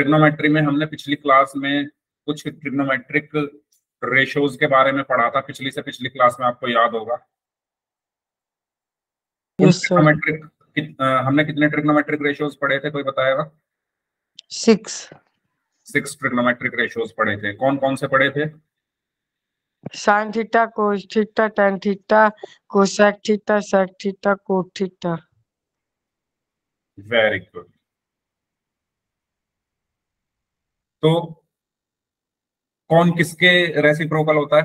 Trigonometry में हमने पिछली क्लास में कुछ ट्रिग्नोमेट्रिक रेशोज के बारे में पढ़ा था, पिछली से पिछली क्लास में, आपको याद होगा। ट्रिग्नोमेट्रिक हमने कितने ट्रिग्नोमेट्रिक रेशोज पढ़े थे, कोई बताएगा? 6 ट्रिग्नोमेट्रिक रेशोज पढ़े थे। कौन कौन से पढ़े थे? Sine theta, cos theta, tan theta, cosec theta, sec theta, cot theta. Very good. तो कौन किसके रेसिप्रोकल होता है?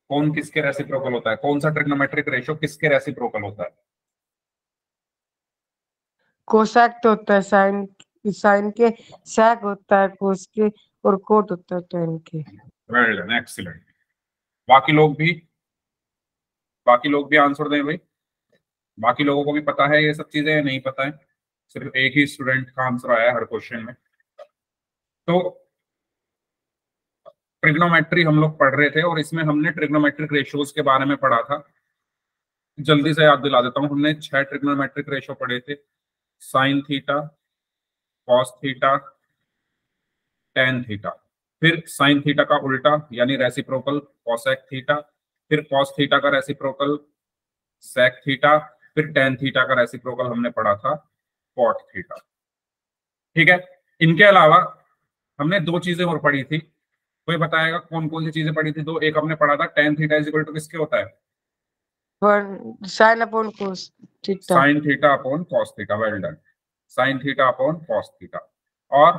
कौन किसके रेसिप्रोकल होता है? कौन सा ट्रिग्नोमेट्रिक रेशो किसके रेसिप्रोकल होता है? कोसेक तो होता है साइन के, सेक होता है कोस के, और कोट होता है टेन के। Well done, excellent. बाकी लोग भी आंसर दें भाई। बाकी लोगों को भी पता है ये सब चीजें, नहीं पता है? सिर्फ एक ही स्टूडेंट का आंसर आया हर क्वेश्चन में। तो ट्रिग्नोमेट्री हम लोग पढ़ रहे थे और इसमें हमने ट्रिग्नोमेट्रिक रेशियोज के बारे में पढ़ा था। जल्दी से याद दिला देता हूं, हमने 6 ट्रिग्नोमेट्रिक रेशियो पढ़े थे। Sine theta, cos theta, tan theta, फिर साइन थीटा का उल्टा यानी रेसिप्रोकल कॉसेक थीटा, फिर कॉस थीटा का रेसिप्रोकल सेक थीटा, फिर टेन थीटा का रेसिप्रोकल हमने पढ़ा था कॉट थीटा। ठीक है। इनके अलावा हमने 2 चीजें और पढ़ी थी। कोई बताएगा कौन कौन सी चीजें पढ़ी थी? 2, एक हमने पढ़ा था tan theta is equal to किसके होता है? Sine upon cos theta. Sine theta upon cos theta. Well done, sine theta upon cos theta. और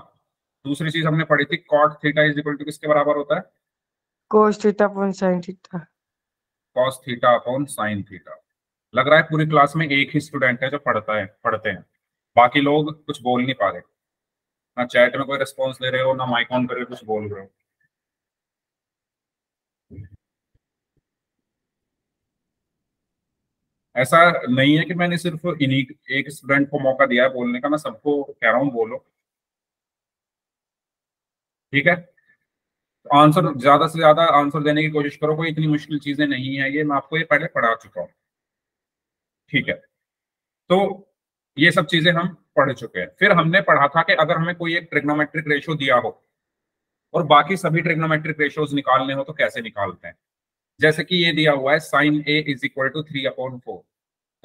दूसरी चीज हमने पढ़ी थी cot theta is equal to किसके बराबर होता है? Cos theta upon sine theta. Cos theta upon sine theta. लग रहा है पूरी क्लास में एक ही स्टूडेंट है जो पढ़ते हैं। बाकी लोग कुछ बोल नहीं पा रहे, ना चैट में कोई रिस्पॉन्स दे रहे हो, ना माइक ऑन करके कुछ बोल रहे हो। ऐसा नहीं है कि मैंने सिर्फ इन्हीं एक स्टूडेंट को मौका दिया है बोलने का, मैं सबको कह रहा हूँ बोलो। ठीक है। आंसर ज्यादा से ज्यादा आंसर देने की कोशिश करो, कोई इतनी मुश्किल चीजें नहीं है ये, मैं आपको ये पहले पढ़ा चुका हूँ। ठीक है। तो ये सब चीजें हम पढ़ चुके हैं। फिर हमने पढ़ा था कि अगर हमें कोई एक ट्रिग्नोमेट्रिक रेशियो दिया हो और बाकी सभी ट्रिग्नोमेट्रिक रेशियोज निकालने हो तो कैसे निकालते हैं। जैसे कि ये दिया हुआ है sine A is equal to 3/4,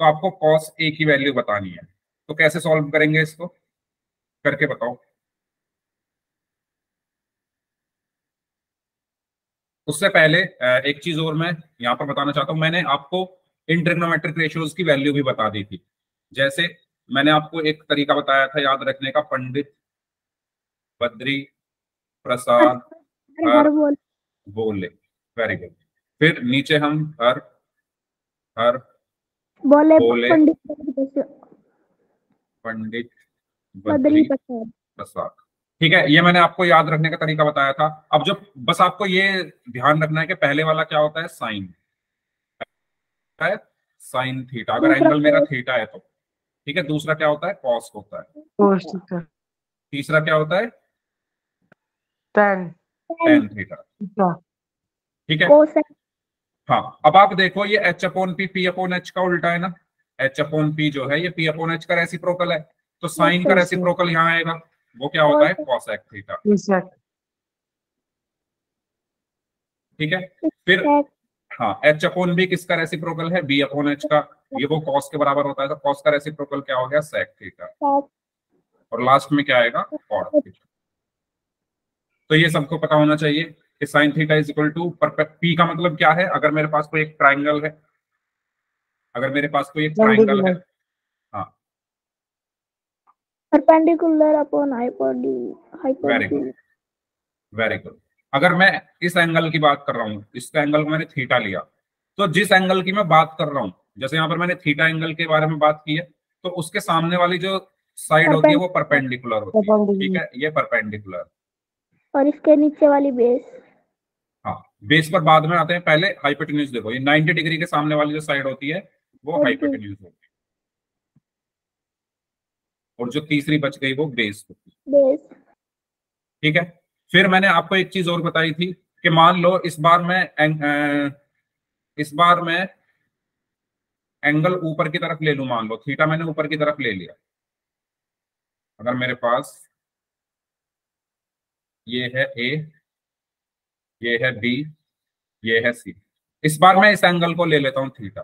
तो आपको कॉस ए की वैल्यू बतानी है। तो कैसे सॉल्व करेंगे इसको, करके बताओ। उससे पहले एक चीज और मैं यहाँ पर बताना चाहता हूँ। मैंने आपको इन ट्रिग्नोमेट्रिक रेशियोज की वैल्यू भी बता दी थी। जैसे मैंने आपको एक तरीका बताया था याद रखने का, पंडित, बद्री, प्रसाद, हर, बोले। Very good. फिर नीचे हम हर, हर, बोले, पंडित, बद्री, प्रसाद। ठीक है, ये मैंने आपको याद रखने का तरीका बताया था। अब जो बस आपको ये ध्यान रखना है कि पहले वाला क्या होता है, साइन है, साइन थीटा, अगर एंगल मेरा थीटा है तो। ठीक है। दूसरा क्या होता है, कॉस होता है। Cos theta. तीसरा क्या होता है, टेन टेन थीटा। ठीक है। हाँ, अब आप देखो ये H upon P, P upon H का उल्टा है ना। एच अपॉन पी जो है ये पी अपॉन एच का रेसिप्रोकल है, तो साइन का रेसिप्रोकल यहाँ आएगा, वो क्या होता है, कॉसेक थीटा। ठीक है। फिर हाँ, एच अपॉन बी किसका रेसिप्रोकल है, बी अपॉन एच का, ये वो कॉस के बराबर होता है, तो कॉस का रेसिप्रोकल क्या हो गया, सेक थीटा। और लास्ट में क्या आएगा, कॉट थीटा। तो ये सबको पता होना चाहिए कि sine theta is equal to P का मतलब क्या है, अगर मेरे पास कोई एक ट्राइंगल है, अगर मेरे पास कोई एक ट्राइंगल है, हाँ, perpendicular upon hypotenuse. Very good, very good. अगर मैं इस एंगल की बात कर रहा हूँ, इस एंगल को मैंने थीटा लिया, तो जिस एंगल की मैं बात कर रहा हूँ, जैसे यहाँ पर मैंने थीटा एंगल के बारे में बात की है, तो उसके सामने वाली जो साइड होती है वो परपेंडिकुलर होती है। ठीक है, ये परपेंडिकुलर। और इसके नीचे वाली बेस, हाँ, बेस पर बाद में आते हैं, पहले हाइपोटेन्यूज देखो, ये 90 डिग्री के सामने वाली जो साइड होती है वो हाइपोटेन्यूज होती है, और जो तीसरी बच गई वो बेस होती है। ठीक है। फिर मैंने आपको एक चीज और बताई थी कि मान लो इस बार मैं एंगल ऊपर की तरफ ले लूं, मान लो थीटा मैंने ऊपर की तरफ ले लिया, अगर मेरे पास ये है ए, ये है बी, ये है सी, इस बार मैं इस एंगल को ले लेता हूं थीटा।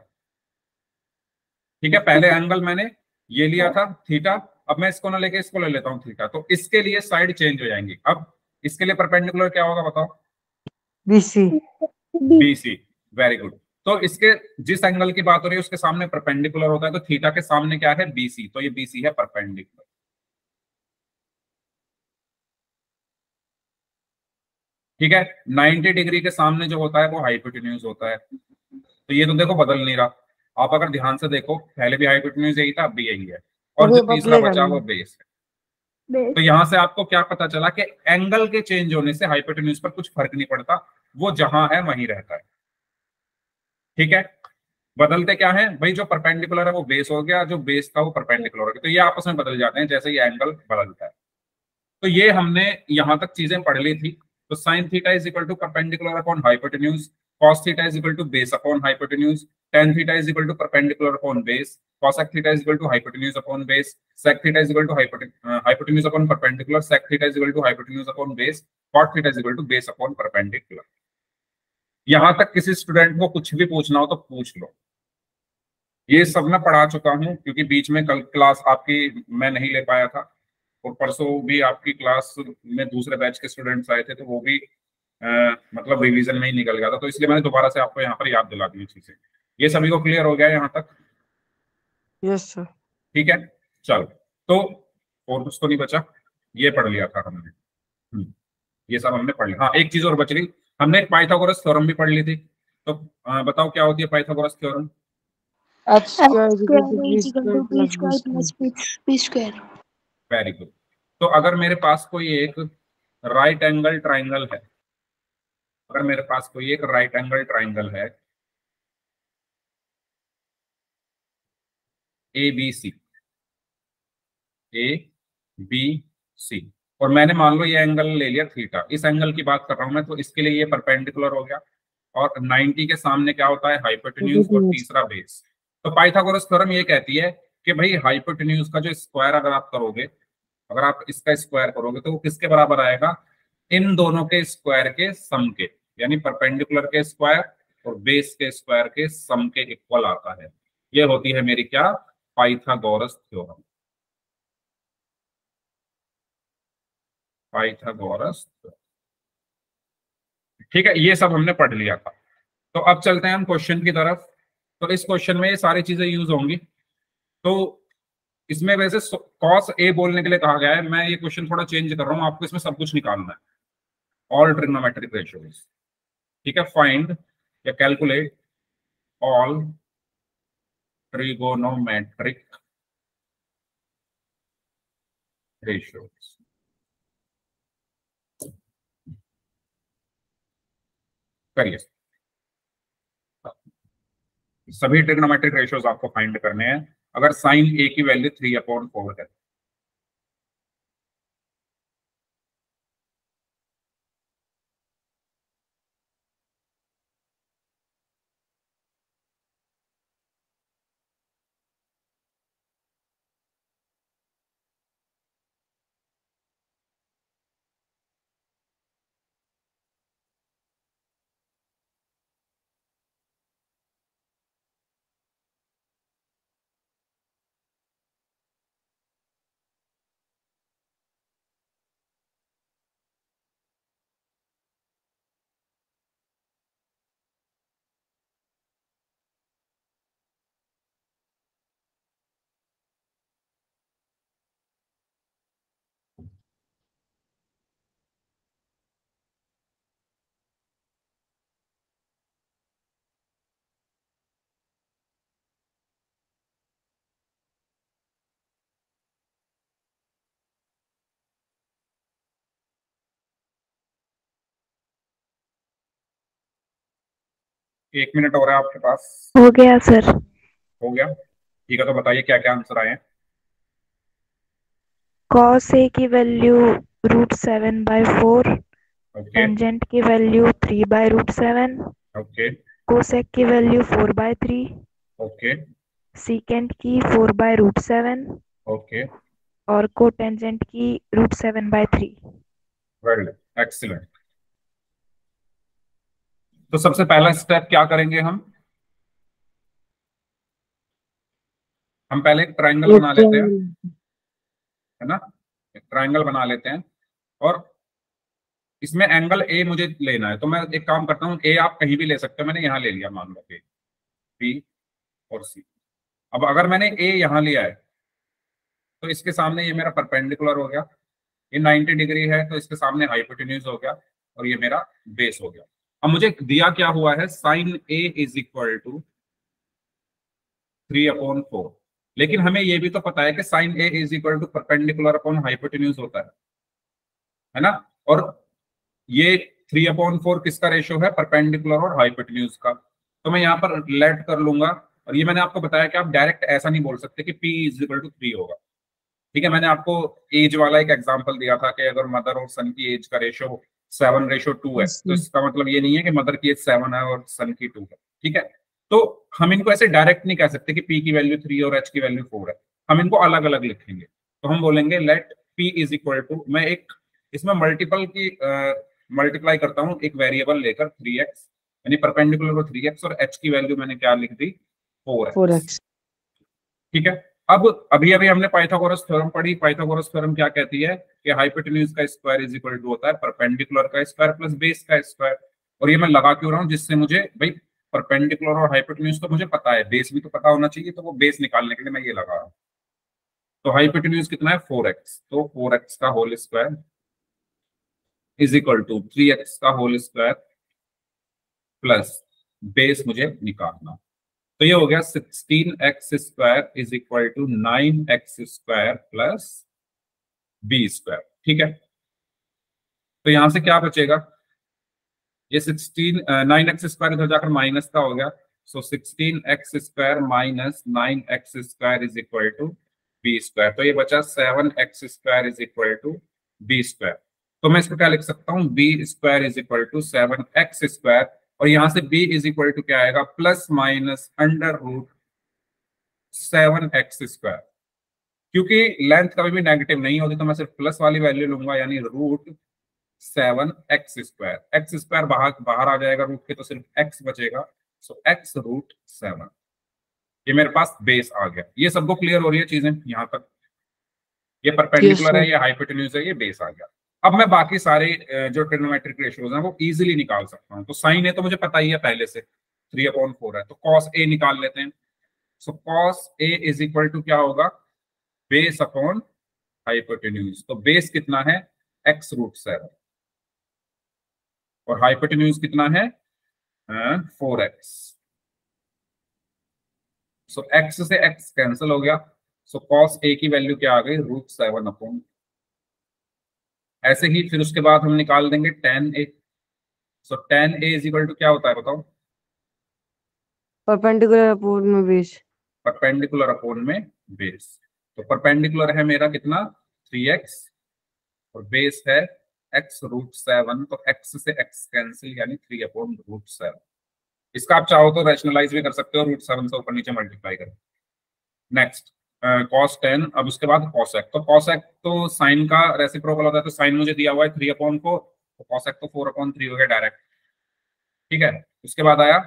ठीक है, पहले एंगल मैंने ये लिया था थीटा, अब मैं इसको ना लेके इसको ले लेता हूं थीटा, तो इसके लिए साइड चेंज हो जाएंगी। अब इसके लिए परपेंडिकुलर क्या होगा बताओ? BC। बीसी। Very good. तो इसके जिस एंगल की बात हो रही है उसके सामने परपेंडिकुलर होता है, तो थीटा के सामने क्या है? बीसी, तो ये बीसी है परपेंडिकुलर। ठीक है, 90 डिग्री के सामने जो होता है वो हाइपोटेन्यूज होता है। तो ये तो देखो बदल नहीं रहा, आप अगर ध्यान से देखो पहले भी हाइपोटेन्यूज यही था, अब भी यही है, और जो ये तीसरा बदलेगा बचा वो नहीं। बेस है। बेस। तो यहां से आपको क्या पता चला कि एंगल के चेंज होने से हाइपोटेन्यूज पर कुछ फर्क नहीं पड़ता, वो जहां है वहीं रहता है। ठीक है, बदलते क्या है भाई? जो परपेंडिकुलर है वो बेस हो गया, जो बेस था वो परपेंडिकुलर हो गया, तो ये आपस में बदल जाते हैं जैसे ये एंगल बदलता है। तो ये हमने यहां तक चीजें पढ़ ली थी। तो sine theta is equal to perpendicular upon hypotenuse, cos theta is equal to base upon hypotenuse, tan theta is equal to perpendicular upon base, cosec theta is equal to hypotenuse upon base, sec theta is equal to hypotenuse upon perpendicular, sec theta is equal to hypotenuse upon base, cot theta is equal to base upon perpendicular. यहां तक किसी student को कुछ भी पूछना हो तो पूछ लो। ये सब मैं पढ़ा चुका हूँ, क्योंकि बीच में कल क्लास आपकी मैं नहीं ले पाया था, और परसों भी आपकी क्लास में दूसरे बैच के स्टूडेंट्स आए थे, तो वो भी मतलब रिवीजन में ही निकल गया था, तो इसलिए मैंने दोबारा से आपको यहाँ पर याद दिला दी चीजें। ये सभी को क्लियर हो गया यहाँ तक? Yes sir. ठीक है, चलो। तो और कुछ तो नहीं बचा, ये पढ़ लिया था हमने। ये सब हमने पढ़ लिया। हाँ, एक चीज और बच रही, हमने एक पाइथागोरस थ्योरम भी पढ़ ली थी। तो बताओ क्या होती है Pythagoras theorem? H square is equal to B square plus B square। B square. Very good. तो अगर मेरे पास कोई एक राइट एंगल ट्राइंगल है, अगर मेरे पास कोई एक राइट एंगल ट्राइंगल है ए बी सी, ए बी सी, और मैंने मान लो ये एंगल ले लिया थीटा, इस एंगल की बात कर रहा हूं मैं, तो इसके लिए ये परपेंडिकुलर हो गया, और 90 के सामने क्या होता है? हाइपोटेन्यूज, और तीसरा बेस। तो पाइथागोरस थ्योरम ये कहती है कि भाई हाइपोटेन्यूज का जो स्क्वायर अगर आप करोगे, अगर आप इसका स्क्वायर करोगे तो वो किसके बराबर आएगा? इन दोनों के स्क्वायर के सम के, यानी परपेंडिकुलर के स्क्वायर और बेस के स्क्वायर के सम के इक्वल आता है। ये होती है मेरी क्या? Pythagoras theorem. पाइथागोरस। ठीक है, ये सब हमने पढ़ लिया था। तो अब चलते हैं हम क्वेश्चन की तरफ। तो इस क्वेश्चन में ये सारी चीजें यूज होंगी। तो इसमें वैसे कॉस ए बोलने के लिए कहा गया है, मैं ये क्वेश्चन थोड़ा चेंज कर रहा हूं, आपको इसमें सब कुछ निकालना है, ऑल ट्रिग्नोमेट्रिक रेशियोज। ठीक है, फाइंड या कैलकुलेट ऑल ट्रिगोनोमेट्रिक रेशियोज। करिए, सभी ट्रिग्नोमेट्रिक रेशियोज आपको फाइंड करने हैं अगर साइन ए की वैल्यू 3/4 है। 1 मिनट हो रहा है आपके पास? हो गया सर। हो गया, ठीक है। तो बताइए क्या क्या आंसर आए हैं। कॉस ए की वैल्यू √7/4, ओके, टेंजेंट की वैल्यू 3/√7, ओके, कोसेक की वैल्यू 4/3, ओके, सीकेंट की 4/√7, ओके, और कोटेंजेंट की √7/3। Very good, excellent. तो सबसे पहला स्टेप क्या करेंगे हम पहले एक ट्रायंगल बना लेते हैं, है ना। एक ट्रायंगल बना लेते हैं और इसमें एंगल ए मुझे लेना है। तो मैं एक काम करता हूँ, ए आप कहीं भी ले सकते हो, मैंने यहां ले लिया, मान लो ए, बी और सी। अब अगर मैंने ए यहां लिया है तो इसके सामने ये मेरा परपेंडिकुलर हो गया, ये 90 डिग्री है तो इसके सामने हाइपोटेन्यूज हो गया और ये मेरा बेस हो गया। अब मुझे दिया क्या हुआ है, sine A is equal to 3/4, लेकिन हमें ये भी तो पता है कि sine A is equal to perpendicular upon hypotenuse होता है ना। और ये 3/4 किसका रेशियो है, परपेंडिकुलर और हाइपोटेन्यूज का। तो मैं यहाँ पर लेट कर लूंगा। और ये मैंने आपको बताया कि आप डायरेक्ट ऐसा नहीं बोल सकते कि P इज इक्वल टू 3 होगा, ठीक है। मैंने आपको एज वाला एक एग्जांपल दिया था कि अगर मदर और सन की एज का रेशियो 7:2 है तो इसका मतलब ये नहीं है कि मदर की एज 7 है और सन की 2 है, ठीक है। तो हम इनको ऐसे डायरेक्ट नहीं कह सकते कि P की वैल्यू 3 और H की वैल्यू 4 है, हम इनको अलग अलग लिखेंगे। तो हम बोलेंगे let P is equal to, मैं एक इसमें मल्टीप्लाई करता हूँ एक वेरिएबल लेकर 3x, यानी परपेंडिकुलर को 3x, और h की वैल्यू मैंने क्या लिख दी, 4x, ठीक है। अब अभी अभी हमने पाइथागोरस थ्योरम पढ़ी। पाइथागोरस थ्योरम क्या कहती है कि हाइपोटेन्यूज का स्क्वायर इज इक्वल टू होता है परपेंडिकुलर का स्क्वायर प्लस बेस का स्क्वायर। और ये मैं लगा क्यों रहा हूँ, जिससे मुझे भाई परपेंडिकुलर और हाइपोटेन्यूज तो मुझे पता है, बेस भी तो पता होना चाहिए, तो वो बेस निकालने के लिए मैं ये लगा रहा हूँ। तो हाइपोटेन्यूज कितना है, 4x, तो 4x का whole square is equal to 3x का होल स्क्वायर प्लस बेस मुझे निकालना। तो ये हो गया 16x square is equal to 9x square plus B square, ठीक है। तो यहां से क्या बचेगा, ये 9x स्क्वायर इधर जाकर माइनस का हो गया, so 16x square minus 9x square is equal to B square. तो ये बचा 7x square is equal to B square. तो मैं इसको क्या लिख सकता हूँ, B square is equal to 7x square, और यहां से b इज इक्वल टू क्या आएगा, plus minus under root 7x square. क्योंकि लेंथ कभी भी नेगेटिव नहीं होती तो मैं सिर्फ प्लस वाली वैल्यू लूंगा, यानी root 7x square. X square बाहर आ जाएगा रूट के, तो सिर्फ x बचेगा, सो x रूट 7। ये मेरे पास बेस आ गया। ये सबको क्लियर हो रही है चीजें यहाँ तक, ये परपेंडिकुलर है, ये हाइपोटेन्यूज है, ये बेस आ गया। अब मैं बाकी सारे जो ट्रिग्नोमेट्रिक रेशियोज हैं वो इजीली निकाल सकता हूँ। तो साइन ए तो मुझे पता ही है पहले से, 3/4 है, तो कॉस ए निकाल लेते हैं। So cos A is equal to क्या होगा, बेस अपॉन हाइपोटेन्यूज। तो बेस कितना है, x रूट 7, और हाइपोटेन्यूज कितना है, 4x। सो x से x कैंसिल हो गया, सो कॉस ए की वैल्यू क्या आ गई, रूट 7 अपॉन। ऐसे ही फिर उसके बाद हम निकाल देंगे tan a। So tan a is equal to क्या होता है बताओ, परपेंडिकुलर अपोन में बेस, परपेंडिकुलर अपोन में बेस। तो परपेंडिकुलर है मेरा कितना, 3x, और बेस है x रूट 7, तो x से x कैंसिल, यानी 3/√7। इसका आप चाहो तो रैशनलाइज भी कर सकते हो, रूट 7 से ऊपर नीचे मल्टीप्लाई करें। नेक्स्ट cos 10, अब उसके बाद cosec। तो cosec तो साइन का रेसिप्रोकल होता है, तो साइन मुझे दिया हुआ है 3/4, तो cosec तो 4/3 हो गया डायरेक्ट, ठीक है। उसके बाद आया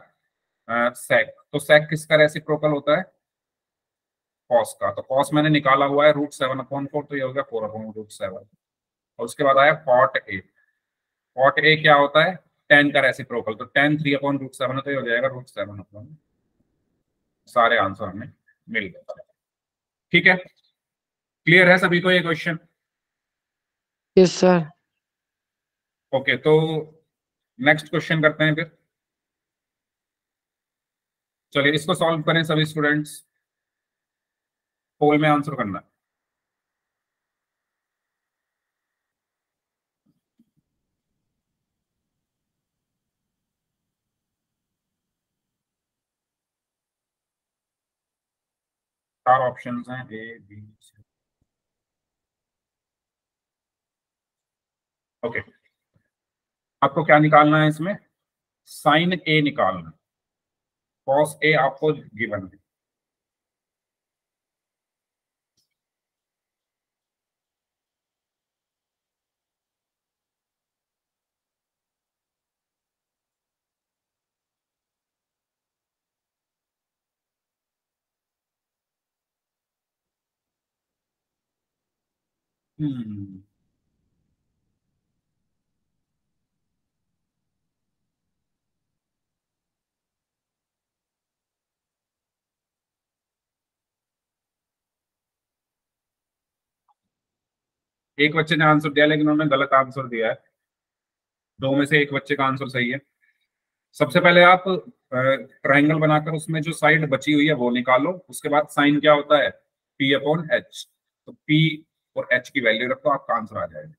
sec, तो sec किसका रेसिप्रोकल होता है, cos का। तो cos मैंने निकाला हुआ है रूट 7/4, तो ये हो गया 4/√7। और उसके बाद आया cot a। cot a क्या होता है, tan का रेसिप्रोकल, तो tan 3/√7 है, तो ये हो जाएगा √7। सारे आंसर हमें मिल गए, ठीक है। क्लियर है सभी को ये क्वेश्चन, यस सर। ओके। तो नेक्स्ट क्वेश्चन करते हैं फिर, चलिए इसको सॉल्व करें सभी स्टूडेंट्स, पोल में आंसर करना है। चार ऑप्शंस हैं, ए बी सी, ओके। आपको क्या निकालना है इसमें, साइन ए निकालना, कॉस ए आपको गिवन है। हम्म, एक बच्चे ने आंसर दिया लेकिन उन्होंने गलत आंसर दिया है। दो में से एक बच्चे का आंसर सही है। सबसे पहले आप ट्राइंगल बनाकर उसमें जो साइड बची हुई है वो निकालो, उसके बाद साइन क्या होता है, पी अपॉन एच। तो पी और एच की वैल्यू रखो, आपका आंसर आ जाएगा।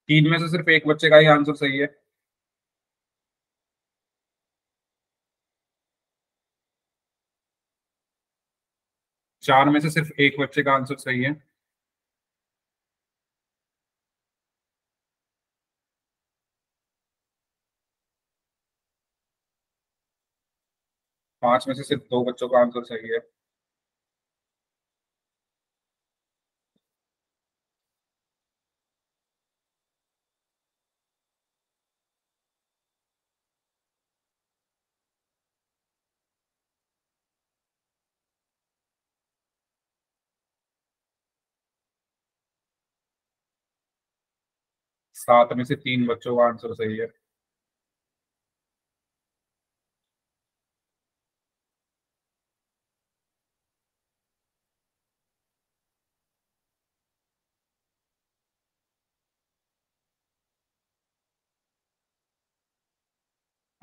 तीन में से सिर्फ एक बच्चे का ही आंसर सही है। चार में से सिर्फ एक बच्चे का आंसर सही है। पांच में से सिर्फ दो बच्चों का आंसर सही है। सात में से तीन बच्चों का आंसर सही है।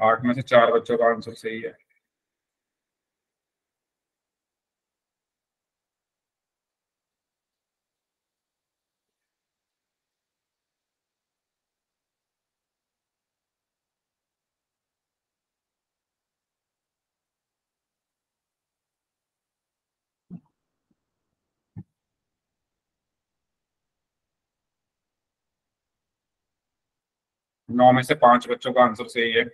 आठ में से चार बच्चों का आंसर सही है। नौ में से पांच बच्चों का आंसर सही है।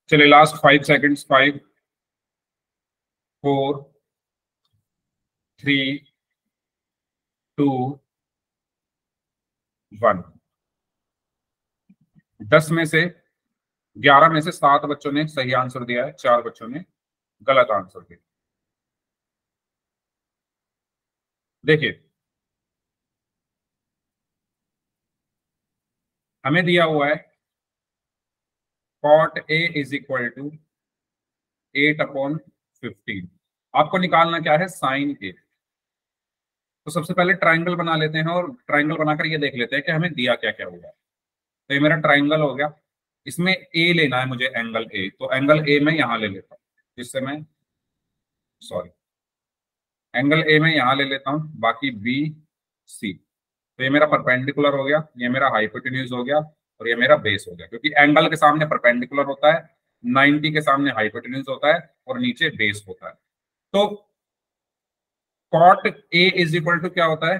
चलिए लास्ट 5 सेकंड्स। 5, 4, 3, 2, 1। 10 में से 11 में से 7 बच्चों ने सही आंसर दिया है, 4 बच्चों ने गलत आंसर दिया। देखिए, हमें दिया हुआ है cot A is equal to 8/15। आपको निकालना क्या है, साइन ए। तो सबसे पहले ट्राइंगल बना लेते हैं और ट्राइंगल बनाकर ये देख लेते हैं कि हमें दिया क्या क्या हुआ। तो ये मेरा ट्राइंगल हो गया, इसमें ए लेना है मुझे, एंगल ए। तो एंगल ए मैं यहां ले लेता हूँ, जिससे मैं, सॉरी, एंगल ए मैं यहां ले लेता हूँ, बाकी बी सी। तो ये मेरा परपेंडिकुलर हो गया, ये मेरा हाइपोटेन्यूज हो गया, और ये मेरा बेस हो गया, क्योंकि एंगल के सामने परपेंडिकुलर होता है, 90 के सामने हाइपोटेन्यूज होता है, और नीचे बेस होता है। तो cot A is equal to क्या होता है,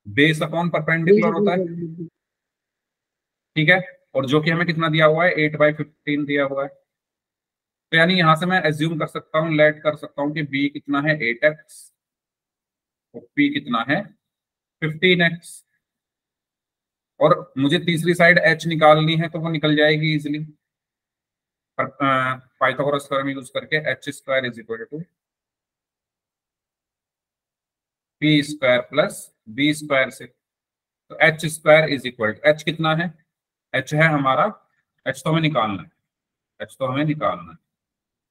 बेस अपॉन परपेंडिकुलर होता है। ठीक है, और जो कि हमें कितना दिया हुआ है, 8/15 दिया हुआ है। तो यानी यहां से मैं एज्यूम कर सकता हूँ, लेट कर सकता हूँ कि बी कितना है, 8x, और पी कितना है, 15x। और मुझे तीसरी साइड एच निकालनी है, तो वो निकल जाएगी इजिली पाइथागोरस थ्योरम यूज करके। H square is equal to P square plus B square से। तो H square is equal to, H कितना है, एच है हमारा, एच तो हमें निकालना है, एच तो हमें निकालना है,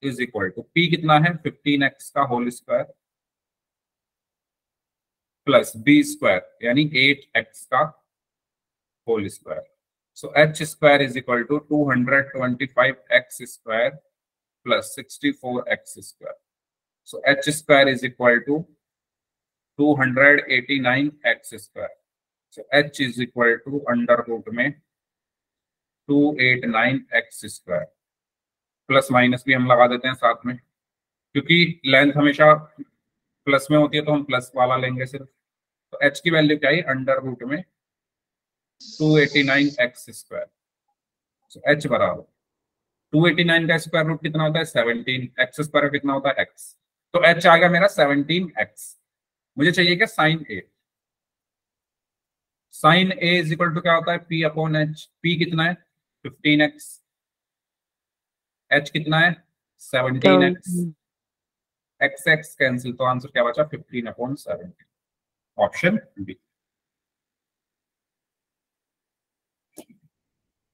इज इक्वल टू पी कितना है, 15x का whole square plus B square यानी 8x का whole square. So H square is equal to 225x square plus 64x square. So h square is equal to 289x square. So h is equal to under root में 289x square. Plus minus भी हम लगा देते हैं साथ में, क्योंकि length हमेशा प्लस में होती है तो हम प्लस वाला लेंगे सिर्फ. तो h की वैल्यू क्या है, अंडर रूट में 289x स्क्वायर. सो h बराबर 289 का स्क्वायर रूट कितना होता है 17, x स्क्वायर कितना होता है x. तो h आ गया मेरा 17x. मुझे चाहिए क्या, sine A. Sine A is equal to क्या होता है, p अपॉन एच. p कितना है 15x, h कितना है 17x, x x कैंसिल, तो आंसर क्या बचा 15 अपॉन 17. Option B.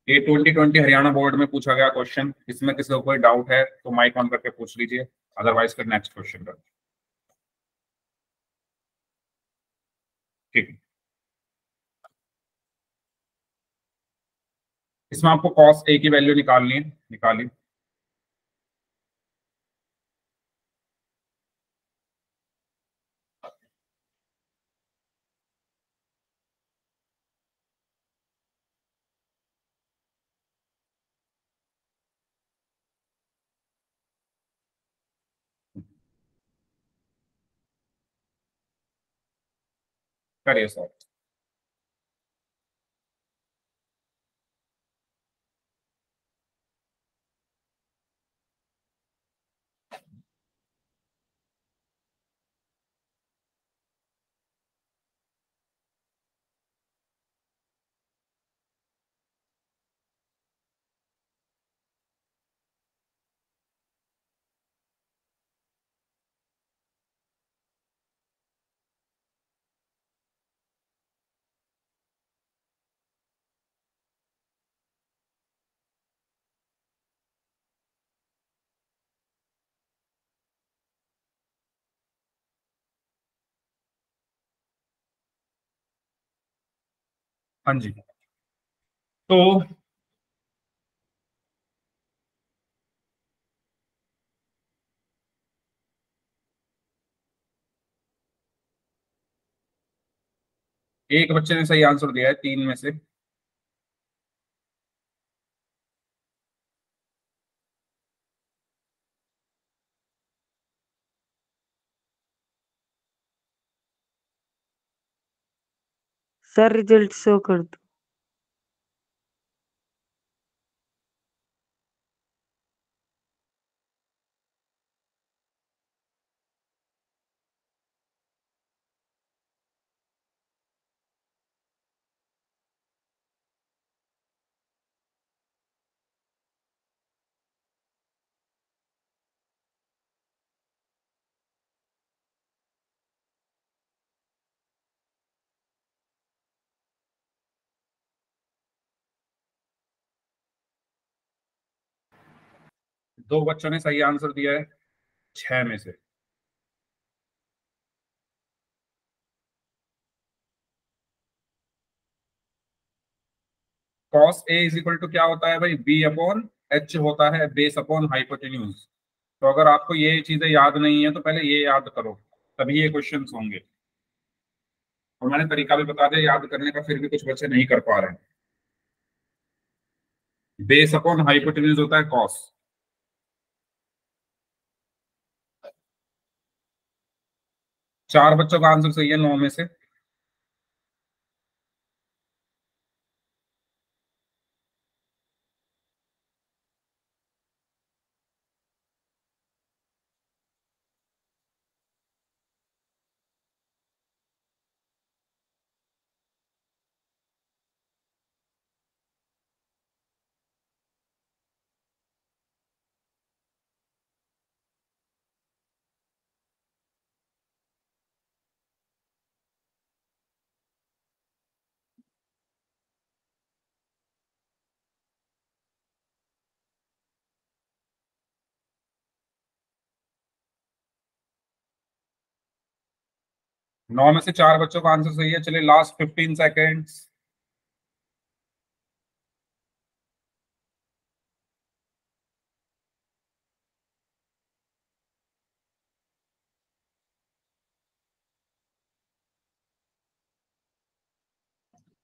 ये 2020 हरियाणा बोर्ड में पूछा गया क्वेश्चन. इसमें किसी को कोई डाउट है तो माइक ऑन करके पूछ लीजिए, अदरवाइज फिर नेक्स्ट क्वेश्चन कर. ठीक है. इसमें आपको cos a की वैल्यू निकालनी है, निकालिए. करिए सर. हाँ जी. तो एक बच्चे ने सही आंसर दिया है 3 में से. सर रिजल्ट शो कर दो. दो बच्चों ने सही आंसर दिया है 6 में से. cos a is equal to क्या होता है भाई, b अपॉन h होता है, बेस अपॉन हाइपोटेन्यूज. तो अगर आपको ये चीजें याद नहीं है तो पहले ये याद करो, तभी ये क्वेश्चंस होंगे. और मैंने तरीका भी बता दिया याद करने का, फिर भी कुछ बच्चे नहीं कर पा रहे हैं. बेस अपॉन हाइपोटेन्यूज होता है cos. चार बच्चों का आंसर सही है 9 में से. नौ में से चार बच्चों का आंसर सही है. चलिए लास्ट 15 सेकेंड्स.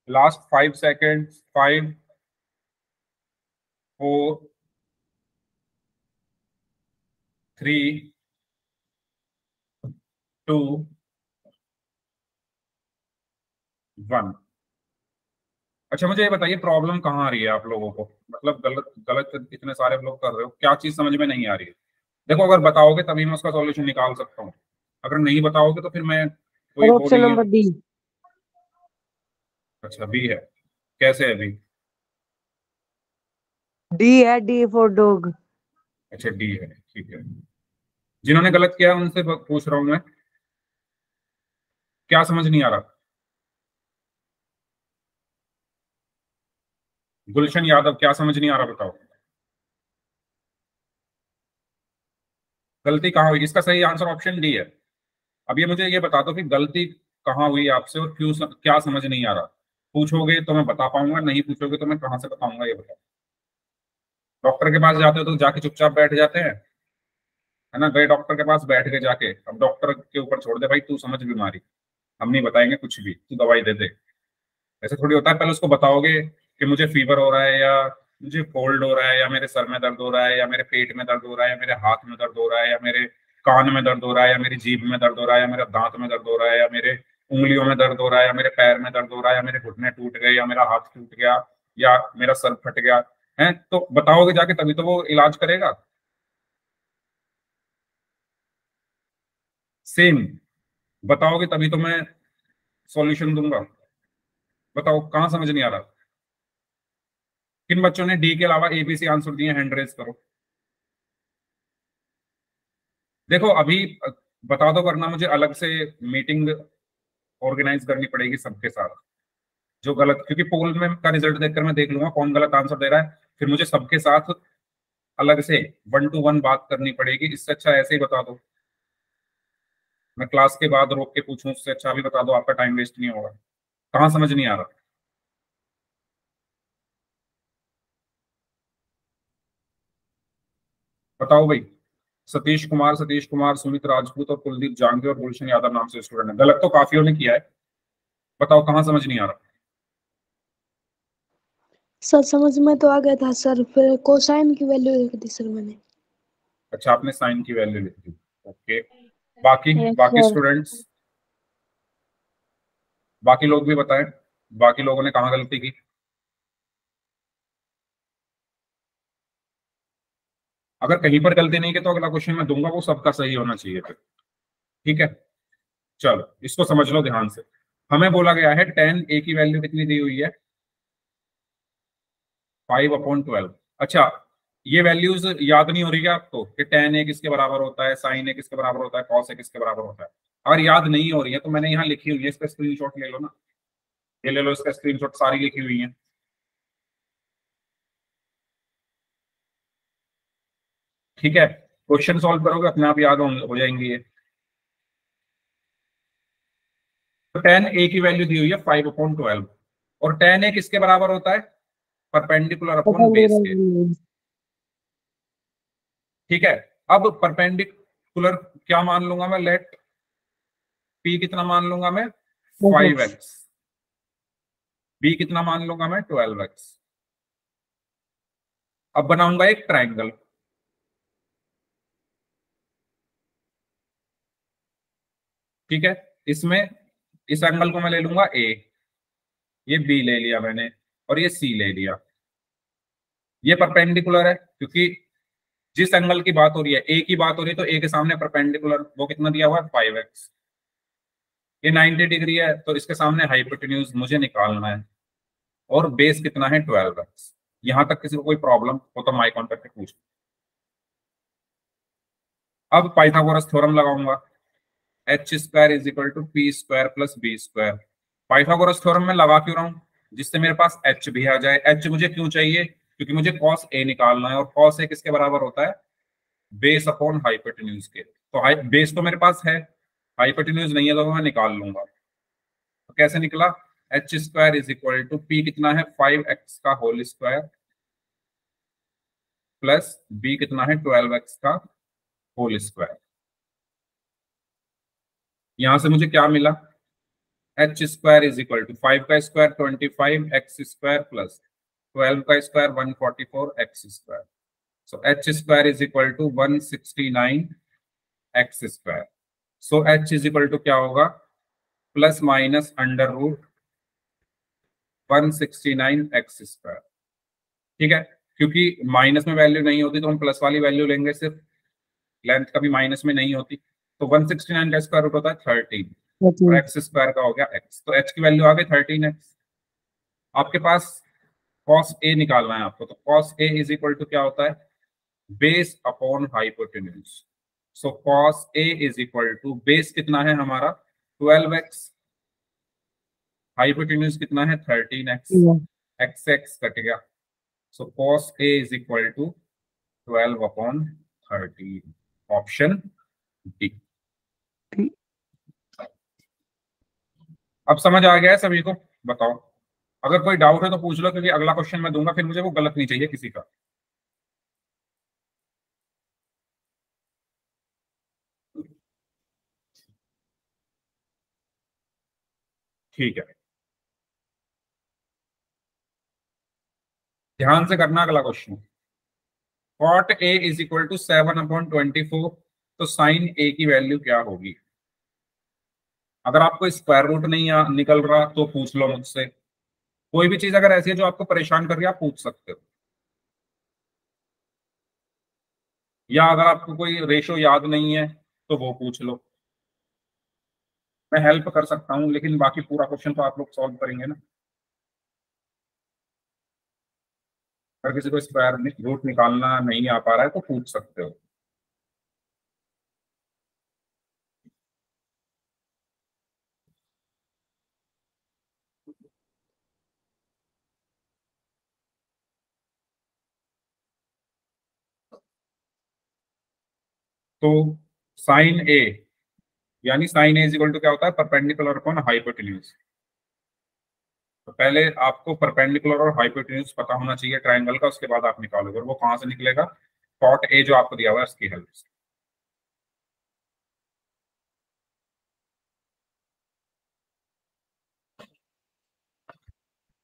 Last 5 second, 5, 4, 3, 2, 1। अच्छा मुझे ये बताइए प्रॉब्लम कहाँ आ रही है आप लोगों को, मतलब गलत गलत इतने सारे लोग कर रहे हो, क्या चीज समझ में नहीं आ रही है? देखो अगर बताओगे तभी मैं उसका सॉल्यूशन निकाल सकता हूँ, अगर नहीं बताओगे तो फिर मैं कोई और वो ऑप्शन नहीं है। Number D. अच्छा बी है, कैसे है बी? डी है, डी फॉर डॉग। अच्छा डी है, ठीक है। जिन्होंने गलत किया उनसे पूछ रहा हूँ मैं, क्या समझ नहीं आ रहा? गुलशन यादव, क्या समझ नहीं आ रहा बताओ? गलती कहाँ हुई? इसका सही आंसर ऑप्शन डी है। अब ये मुझे ये बता दो कि गलती कहाँ हुई आपसे और क्यों, क्या समझ नहीं आ रहा? पूछोगे तो मैं बता पाऊंगा, नहीं पूछोगे तो मैं कहाँ से बताऊंगा, ये बताओ। डॉक्टर के पास जाते हो तो जाके चुपचाप बैठ जाते हैं, है ना? गए डॉक्टर के पास, बैठ के जाके, अब डॉक्टर के ऊपर छोड़ दे भाई, तू समझ बीमारी, हम नहीं बताएंगे कुछ भी, तू दवाई दे दे। ऐसे थोड़ी होता है, पहले उसको बताओगे कि मुझे फीवर हो रहा है, या मुझे कोल्ड हो रहा है, या मेरे सर में दर्द हो रहा है, या मेरे पेट में दर्द हो रहा है, या मेरे हाथ में दर्द हो रहा है, या मेरे कान में दर्द हो रहा है, या मेरी जीभ में दर्द हो रहा है, या मेरे दांत में दर्द हो रहा है, या मेरे उंगलियों में दर्द हो रहा है, या मेरे पैर में दर्द हो रहा है, या मेरे घुटने टूट गए, या मेरा हाथ टूट गया, या मेरा सर फट गया है, तो बताओगे जाके तभी तो वो इलाज करेगा। सेम, बताओगे तभी तो मैं सॉल्यूशन दूंगा। बताओ कहाँ समझ नहीं आ रहा? किन बच्चों ने डी के अलावा एबीसी आंसर दिए, हैंड रेज करो। देखो अभी बता दो, वरना मुझे अलग से मीटिंग ऑर्गेनाइज करनी पड़ेगी सबके साथ, जो गलत, क्योंकि पोल में का रिजल्ट देखकर मैं देख लूंगा कौन गलत आंसर दे रहा है, फिर मुझे सबके साथ अलग से 1 to 1 बात करनी पड़ेगी। इससे अच्छा ऐसे ही बता दो, मैं क्लास के बाद रोक के पूछूं, उससे अच्छा भी बता दो, आपका टाइम वेस्ट नहीं होगा। कहाँ समझ नहीं आ रहा? बताओ भाई। सतीश कुमार, सुमित राजपूत और कुलदीप जांगे और गुलशन यादव नाम से स्टूडेंट है, गलत तो काफियों ने किया है। बताओ कहाँ समझ नहीं आ रहा? सर समझ में तो आ गया था सर, फिर कोसाइन की वैल्यू लिख दी सर मैंने। अच्छा आपने साइन की वैल्यू लिख दी, ओके। बाकी यस बाकी सर। स्टूडेंट्स, बाकी लोग भी बताएं, बाकी लोगों ने कहाँ गलती की? अगर कहीं पर गलती नहीं की तो अगला क्वेश्चन मैं दूंगा वो सबका सही होना चाहिए फिर, ठीक है? चलो इसको समझ लो ध्यान से। हमें बोला गया है tan a की वैल्यू कितनी दी हुई है? 5/12। अच्छा ये वैल्यूज याद नहीं हो रही है आपको कि tan a किसके बराबर होता है, sin a किसके बराबर होता है, cos a किसके बराबर होता है? अगर याद नहीं हो रही है तो मैंने यहाँ लिखी हुई है, इसका स्क्रीनशॉट ले लो ना, ये ले लो, इसका स्क्रीनशॉट, सारी लिखी हुई है। ठीक है, क्वेश्चन सॉल्व करोगे अपने आप याद हो जाएंगे ये। तो tan a की वैल्यू दी हुई है 5/12, और tan a किसके बराबर होता है? परपेंडिकुलर अपॉन बेस के। ठीक है, अब परपेंडिकुलर क्या मान लूंगा मैं? लेट p कितना मान लूंगा मैं? 5x। b कितना मान लूंगा मैं? 12x। अब बनाऊंगा एक ट्राइंगल, ठीक है? इसमें इस एंगल को मैं ले लूंगा a, ये b ले लिया मैंने, और ये c ले लिया। ये परपेंडिकुलर है क्योंकि जिस एंगल की बात हो रही है, ए की बात हो रही है, तो ए के सामने परपेंडिकुलर वो कितना दिया हुआ है? 5x। ये 90 डिग्री है तो इसके सामने हाइपोटेन्यूज मुझे निकालना है, और बेस कितना है? 12x। यहां तक किसी को कोई प्रॉब्लम हो तो माई कॉन्टेक्ट पे पूछ। अब पाइथागोरस थ्योरम लगाऊंगा, h² = p² + b²। Pythagoras theorem में लगा क्यों रहा हूं? जिससे मेरे पास h भी आ जाए। h मुझे क्यों चाहिए? क्योंकि मुझे cos a निकालना है, और cos a किसके बराबर होता है? बेस अपॉन हाइपोटेन्यूज के। तो बेस तो मेरे पास है, हाइपोटेन्यूज नहीं है तो मैं निकाल लूंगा। तो कैसे निकला? h² p कितना है? 5x का होल स्क्वायर प्लस b कितना है? 12x का होल स्क्वायर। यहां से मुझे क्या मिला? H square is equal to 5 का स्क्वायर 25 एक्स स्क्वायर प्लस 12 का square 144 X square. So H square is equal to 169 X square. So H is equal to क्या होगा, plus minus under root 169 X square. ठीक है, क्योंकि minus में value नहीं होती तो हम प्लस वाली वैल्यू लेंगे, सिर्फ लेंथ कभी माइनस में नहीं होती। तो 169 का स्क्वायर रूट होता है 13 और एक्स स्क्वायर का हो गया एक्स, तो एच की वैल्यू आ गई 13x। आपके पास cos a निकालना है आपको, तो cos a is equal to क्या होता है, base upon hypotenuse. So cos a is equal to base कितना है हमारा 12x, हाइपोटेन्यूज कितना है 13x, एक्स एक्स कट गया। So cos a is equal to 12 upon 13, option D. अब समझ आ गया है सभी को? बताओ, अगर कोई डाउट है तो पूछ लो, क्योंकि अगला क्वेश्चन मैं दूंगा फिर मुझे वो गलत नहीं चाहिए किसी का। ठीक है, ध्यान से करना अगला question. Cot A is equal to 7/24, तो साइन ए की वैल्यू क्या होगी? अगर आपको स्क्वायर रूट नहीं निकल रहा तो पूछ लो मुझसे। कोई भी चीज अगर ऐसी है जो आपको परेशान कर रही है आप पूछ सकते हो, या अगर आपको कोई रेशो याद नहीं है तो वो पूछ लो, मैं हेल्प कर सकता हूँ, लेकिन बाकी पूरा क्वेश्चन तो आप लोग सॉल्व करेंगे ना। अगर किसी को स्क्वायर रूट निकालना नहीं आ पा रहा है तो पूछ सकते हो। तो साइन ए, यानी sine A is equal to क्या होता है, परपेंडिकुलर अपॉन हाइपोटेन्यूज। तो पहले आपको परपेंडिकुलर और हाइपोटेन्यूज पता होना चाहिए ट्रायंगल का, उसके बाद आप निकालोगे, और वो कहां से निकलेगा, कॉट ए जो आपको दिया हुआ है उसकी हेल्प से।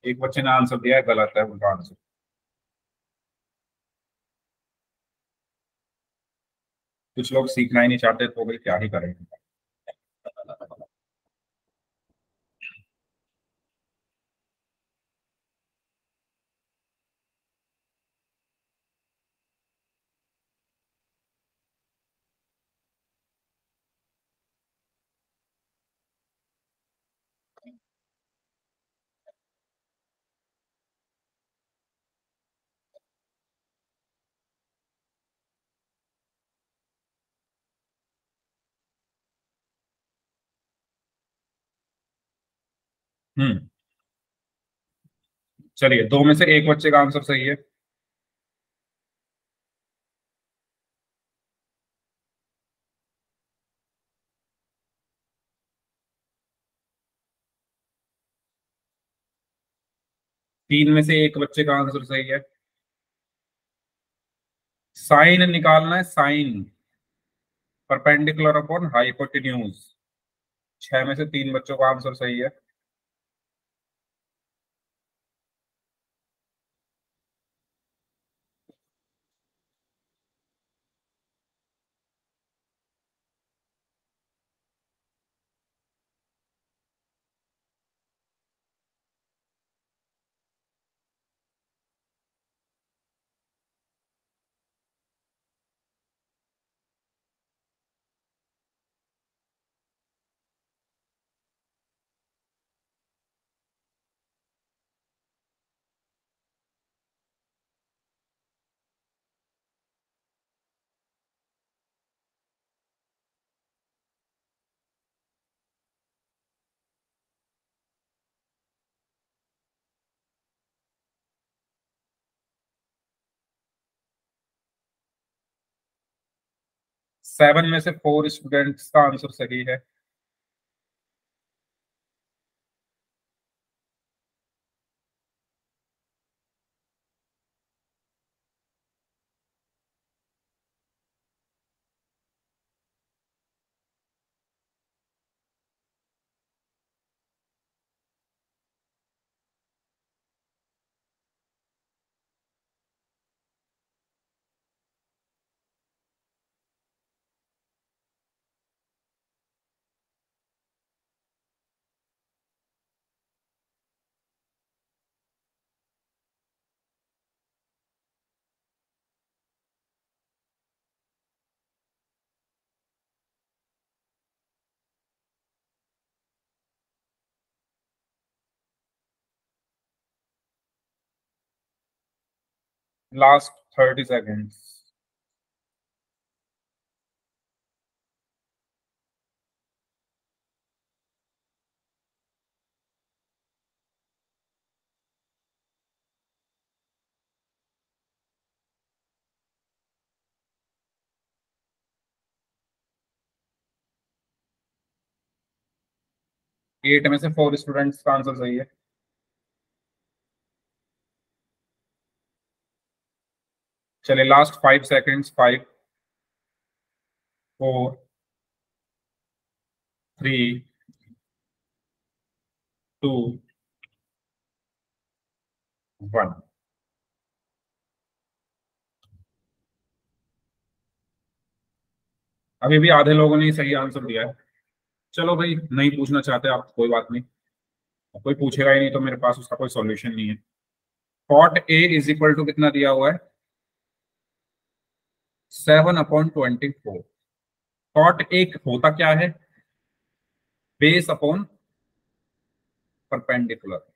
एक बच्चे ने आंसर दिया है, गलत है उनका आंसर। कुछ लोग सीखना ही नहीं चाहते तो भाई क्या ही करेंगे। हम्म, चलिए, दो में से एक बच्चे का आंसर सही है। तीन में से एक बच्चे का आंसर सही है। साइन निकालना है, साइन परपेंडिकुलर अपॉन हाइपोटेन्यूज। छह में से तीन बच्चों का आंसर सही है। 7 में से 4 स्टूडेंट्स का आंसर सही है। Last 30 seconds. एट में से 4 स्टूडेंट्स का आंसर सही है। चलिए लास्ट 5 सेकेंड्स। 5 4 3 2 1। अभी भी आधे लोगों ने सही आंसर दिया है। चलो भाई, नहीं पूछना चाहते आप, कोई बात नहीं, कोई पूछेगा ही नहीं तो मेरे पास उसका कोई सॉल्यूशन नहीं है। Cot A is equal to कितना दिया हुआ है? 7/24। कॉट ए होता क्या है? Base upon perpendicular.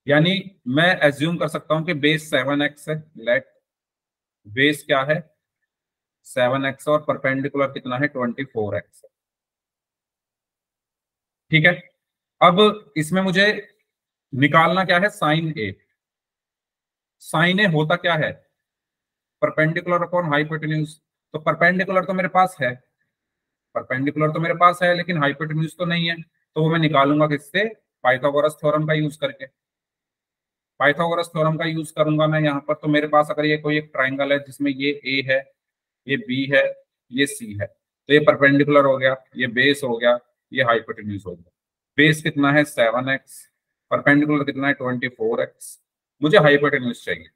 यानी मैं एज्यूम कर सकता हूं कि बेस 7x है। लेट बेस क्या है? 7x और परपेंडिकुलर कितना है? 24x है। ठीक है। अब इसमें मुझे निकालना क्या है? Sine A. साइन ए होता क्या है? Perpendicular upon hypotenuse. तो परपेंडिकुलर तो मेरे पास है, परपेंडिकुलर तो मेरे पास है, लेकिन हाइपोटेन्यूज तो नहीं है। तो वो मैं निकालूंगा किससे? पाइथागोरस थ्योरम का यूज करके। पाइथागोरस थ्योरम का यूज करूंगा मैं यहाँ पर। तो मेरे पास अगर ये कोई एक ट्राइंगल है जिसमें ये ए है, ये बी है, ये सी है, तो ये परपेंडिकुलर हो गया, ये बेस हो गया, ये हाइपोटेन्यूज हो गया। बेस कितना है? 7x, परपेंडिकुलर कितना है? 24x। मुझे हाइपोटेन्यूज चाहिए,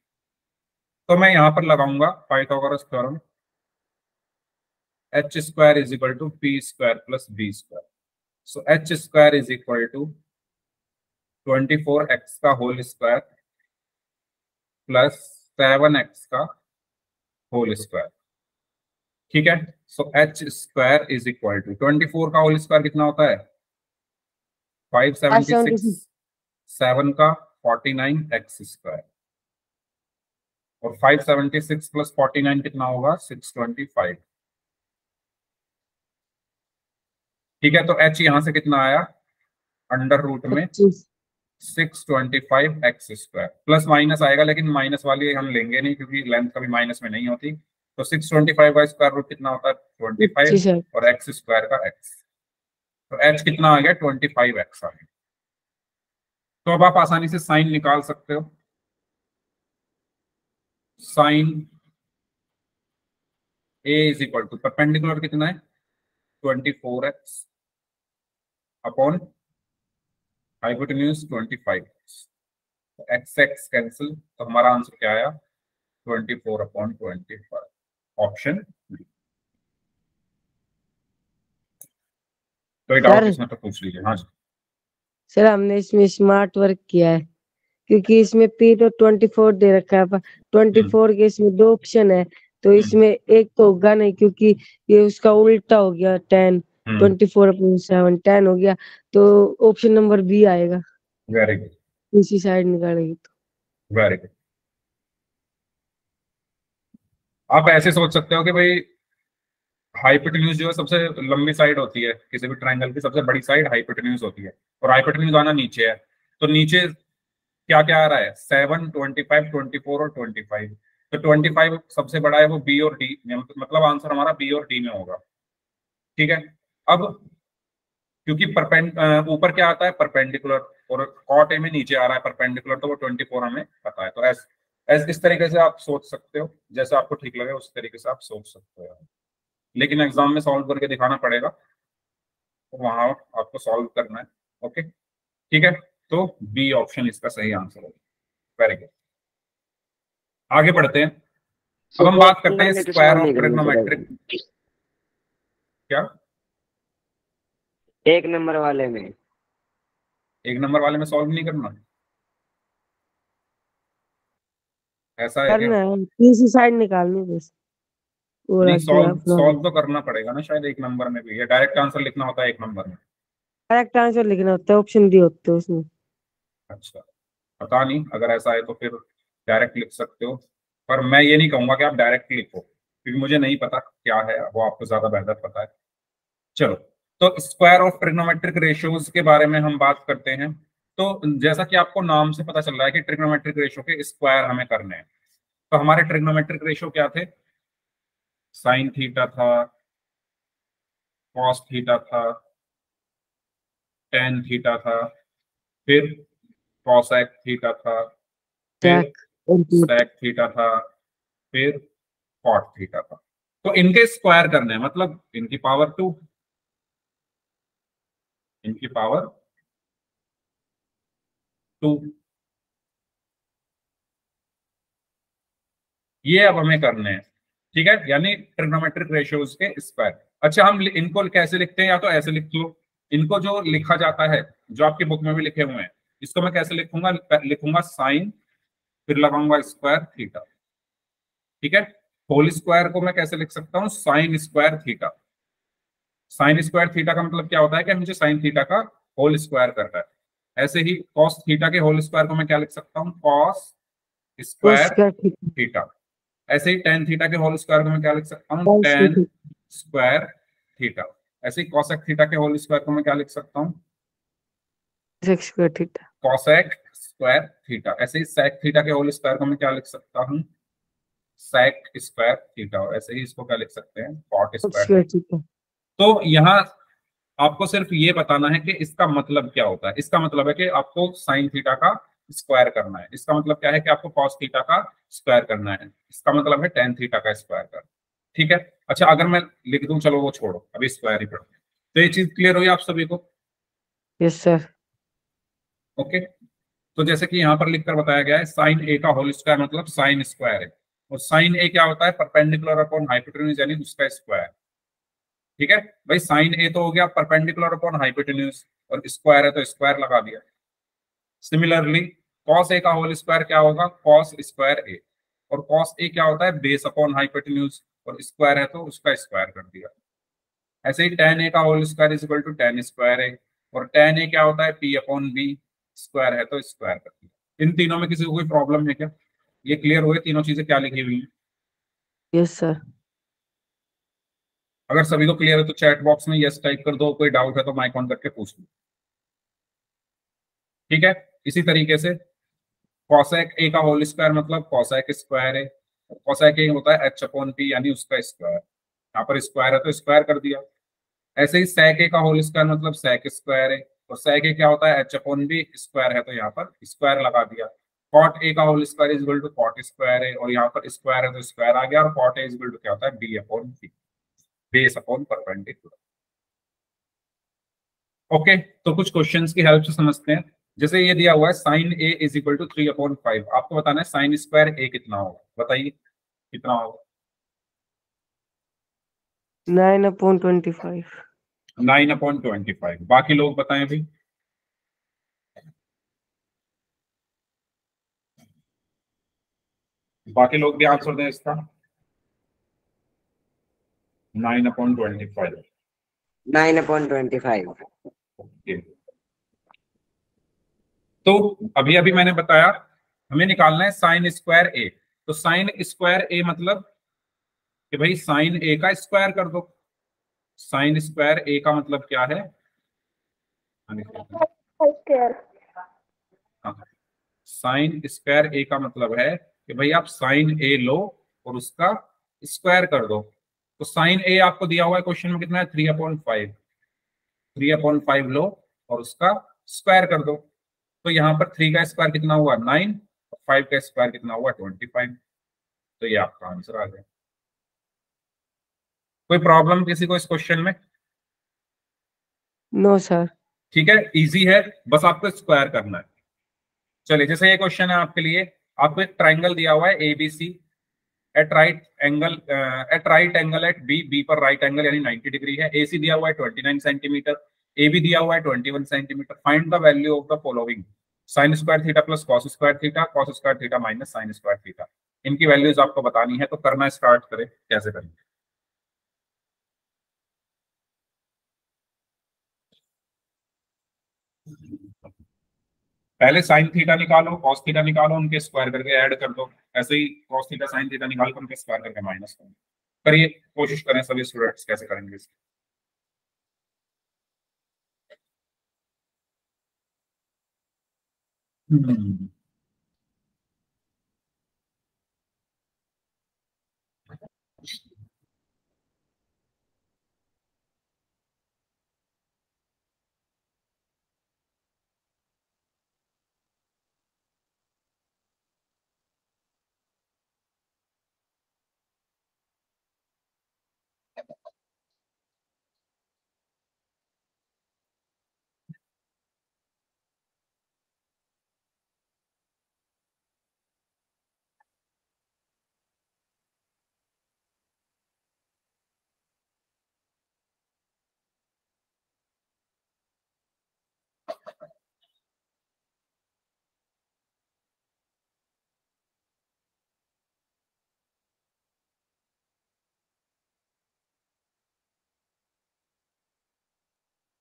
तो मैं यहाँ पर लगाऊंगा Pythagoras theorem. h square is equal to P square plus B square. So h square is equal to 24x का होल स्क्वायर प्लस 7x का होल स्क्वायर। ठीक है। So h square is equal to 24 का whole square कितना होता है? 576। 7 का 49x square, और 576 प्लस 49 कितना होगा? 625। ठीक है। तो h यहां से कितना आया? अंडर रूट में 625x स्क्वायर। प्लस माइनस आएगा, लेकिन माइनस वाली हम लेंगे नहीं क्योंकि लेंथ कभी माइनस में नहीं होती। तो 625 का स्क्वायर रूट कितना होता है? 25, और x स्क्वायर का x। तो h कितना आ गया? 25x आ गया। तो अब आप आसानी से साइन निकाल सकते हो। Sine a is equal to perpendicular कितना है? 24x upon hypotenuse 25x। X X cancel, तो हमारा आंसर क्या आया? 24/25। ऑप्शन। कोई डाउट सर इसमें तो पूछ लीजिए। हाँ जी। सर हमने इसमें स्मार्ट वर्क किया है, क्योंकि इसमें पी तो 24 दे रखा है, 24 के इसमें 2 ऑप्शन है, तो इसमें एक तो होगा नहीं, क्योंकि ये उसका उल्टा हो गया 10। 24/7 10 हो गया, तो ऑप्शन नंबर बी आएगा। वेरी गुड, इसी साइड निकालेगी तो। Very good. आप ऐसे सोच सकते हो कि भाई हाइपोटेन्यूज जो है सबसे लंबी साइड होती है, किसी भी ट्रायंगल की सबसे बड़ी साइड हाइपोटेन्यूज होती है, और हाइपोटेन्यूज आना नीचे है। तो नीचे क्या क्या आ रहा है? 7, 25, 24 और 25। तो 25 सबसे बड़ा है, वो बी और डी, मतलब आंसर हमारा बी और डी में होगा। ठीक है। अब क्योंकि ऊपर क्या आता है? परपेंडिकुलर, और कॉट ए में नीचे आ रहा है परपेंडिकुलर, तो वो 24 हमें पता है। तो इस तरीके से आप सोच सकते हो, जैसे आपको ठीक लगे उस तरीके से आप सोच सकते हो, लेकिन एग्जाम में सॉल्व करके दिखाना पड़ेगा, तो वहां आपको सॉल्व करना है। ओके, ठीक है। तो बी ऑप्शन इसका सही आंसर होगा। Very good. आगे बढ़ते हैं। अब हम बात करते हैं स्क्वायर ऑफ ट्रिग्नोमेट्रिक। क्या? 1 नंबर वाले में? 1 नंबर वाले में सॉल्व नहीं करना, ऐसा है क्या? करना है, इसी साइड निकालनी बस। नहीं, सॉल्व तो करना पड़ेगा ना शायद 1 नंबर में भी, या डायरेक्ट आंसर लिखना होता है 1 नंबर में? करेक्ट आंसर लिखना होता है, ऑप्शन दी होते हैं उसमें। अच्छा, पता नहीं, अगर ऐसा है तो फिर डायरेक्ट लिख सकते हो, पर मैं ये नहीं कहूंगा कि आप डायरेक्ट लिखो, क्योंकि मुझे नहीं पता क्या है, वो आपको ज्यादा बेहतर पता है। चलो, तो स्क्वायर ऑफ ट्रिग्नोमेट्रिक रेशियोज के बारे में हम बात करते हैं। तो जैसा कि आपको नाम से पता चल रहा है कि ट्रिग्नोमेट्रिक रेशियो के स्क्वायर हमें करने हैं, तो हमारे ट्रिग्नोमेट्रिक रेशियो क्या थे? साइन थीटा था, कॉस थीटा था, टेन थीटा था, फिर कॉसेक थीटा था, फिर sec input सेक थीटा था, फिर कॉट थीटा था। तो इनके स्क्वायर करने हैं, मतलब इनकी पावर 2, इनकी पावर 2, ये अब हमें करने हैं। ठीक है, यानी ट्रिग्नोमेट्रिक रेशियोज के स्क्वायर। अच्छा, हम इनको कैसे लिखते हैं? या तो ऐसे लिख लो, इनको जो लिखा जाता है, जो आपकी बुक में भी लिखे हुए हैं, इसको मैं कैसे लिखूंगा? लिखूंगा साइन, फिर लगाऊंगा स्क्वायर थीटा। ठीक है, होल स्क्वायर को मैं कैसे लिख सकता हूँ? Sign square theta. Sign square theta का मतलब क्या होता है कि मुझे साइन थीटा का होल स्क्वायर करना है। ऐसे ही कॉस थीटा के होल स्क्वायर को मैं क्या लिख सकता हूँ? Cos cos square square theta theta. ऐसे ही टेन थीटा के होल स्क्वायर को मैं क्या लिख सकता हूँ? cos ten theta square theta. ऐसे ही कॉसेक थीटा के होल स्क्वायर को मैं क्या लिख सकता हूँ? sec square theta cosec square theta. ऐसे ही सेक थीटा के होल स्क्वायर को मैं क्या लिख सकता हूँ? Sec square theta. और ऐसे ही इसको क्या लिख सकते हैं? Cot cot square square theta. theta तो यहाँ आपको सिर्फ ये बताना है कि इसका मतलब क्या होता है। इसका मतलब है कि आपको साइन थीटा का स्क्वायर करना है। इसका मतलब क्या है? कि आपको कॉस थीटा का स्क्वायर करना है। इसका मतलब है टेन थीटा का स्क्वायर करना। ठीक है, अच्छा अगर मैं लिख दूं, चलो वो छोड़ो, अभी स्क्वायर ही पढ़ो। तो ये चीज क्लियर हुई आप सभी को? yes sir ओके, तो जैसे कि यहाँ पर लिखकर बताया गया है, साइन ए का होल स्क्वायर मतलब साइन स्क्वायर है। और साइन ए क्या होता है? परपेंडिकुलर अपॉन हाइपोटेन्यूज, यानी उसका स्क्वायर। ठीक है भाई, साइन ए तो हो गया परपेंडिकुलर अपॉन हाइपोटेन्यूज, और स्क्वायर है तो स्क्वायर लगा दिया। सिमिलरली कॉस ए का होल स्क्वायर क्या होगा? Cos square A. और कॉस ए क्या होता है? बेस अपॉन हाइपोटेन्यूज, और स्क्वायर है तो उसका स्क्वायर कर दिया। ऐसे ही टेन ए का whole square is equal to ten square A. और टेन ए क्या होता है? P upon B. स्क्वायर है तो स्क्वायर कर दिया। इन तीनों में किसी को कोई प्रॉब्लम है क्या? ये क्लियर हुए तीनों चीजें क्या लिखी हुई हैं? yes sir अगर सभी को क्लियर है तो चैट बॉक्स में यस टाइप कर दो, कोई डाउट है तो माइक ऑन करके पूछ लो। ठीक है, इसी तरीके से कॉसेक ए का होल स्क्वायर मतलब कॉसेक स्क्वायर है। कॉसेक ए होता है एच अपॉन पी, यानी उसका स्क्वायर। यहाँ पर स्क्वायर है तो स्क्वायर कर दिया। ऐसे ही सेक ए का होल स्क्वायर मतलब सेक स्क्वायर है। और सेक ए क्या होता है? H upon B. स्क्वायर है तो यहाँ पर स्क्वायर लगा दिया। कॉट ए का whole square is equal to cot square है, और यहाँ पर स्क्वायर है तो स्क्वायर आ गया। और cot A is equal to क्या होता है? B upon C, base upon perpendicular. Okay, तो कुछ क्वेश्चंस की हेल्प से समझते हैं। जैसे ये दिया हुआ है sine A is equal to 3/5, आपको बताना है साइन स्क्वायर ए कितना होगा। बताइए कितना होगा? 9/25 9/25। बाकी लोग बताएं भी। बाकी लोग भी आंसर दें इसका। 9/25। 9/25 ओके, तो अभी अभी मैंने बताया हमें निकालना है साइन स्क्वायर ए। तो साइन स्क्वायर ए मतलब कि भाई साइन ए का स्क्वायर कर दो। साइन स्क्वायर ए का मतलब क्या है? साइन स्क्वायर ए का मतलब है कि भाई आप साइन ए लो और उसका स्क्वायर कर दो। तो साइन ए आपको दिया हुआ है क्वेश्चन में कितना है? 3/5। 3/5 लो और उसका स्क्वायर कर दो। तो यहाँ पर 3 का स्क्वायर कितना हुआ? 9। 5 का स्क्वायर कितना हुआ? 25। तो ये आपका आंसर आ गया। कोई प्रॉब्लम किसी को इस क्वेश्चन में? no sir ठीक है, इजी है, बस आपको स्क्वायर करना है। चलिए, जैसे ये क्वेश्चन है आपके लिए, आपको एक ट्राइंगल दिया हुआ है ABC at right angle at B पर राइट एंगल यानी 90 डिग्री है। AC दिया हुआ है 29 सेंटीमीटर, AB दिया हुआ है 21 centimetre. Find the value of the following: sign square theta plus cos square theta, cos square theta minus sine square theta. इनकी वैल्यूज आपको बतानी है, तो करना स्टार्ट करें। कैसे करेंगे? पहले साइन थीटा निकालो, कॉस थीटा निकालो, उनके स्क्वायर करके ऐड कर दो। ऐसे ही कॉस थीटा साइन थीटा निकाल कर उनके स्क्वायर करके माइनस करो। करिए, कोशिश करें सभी स्टूडेंट्स कैसे करेंगे इसको। हम्म,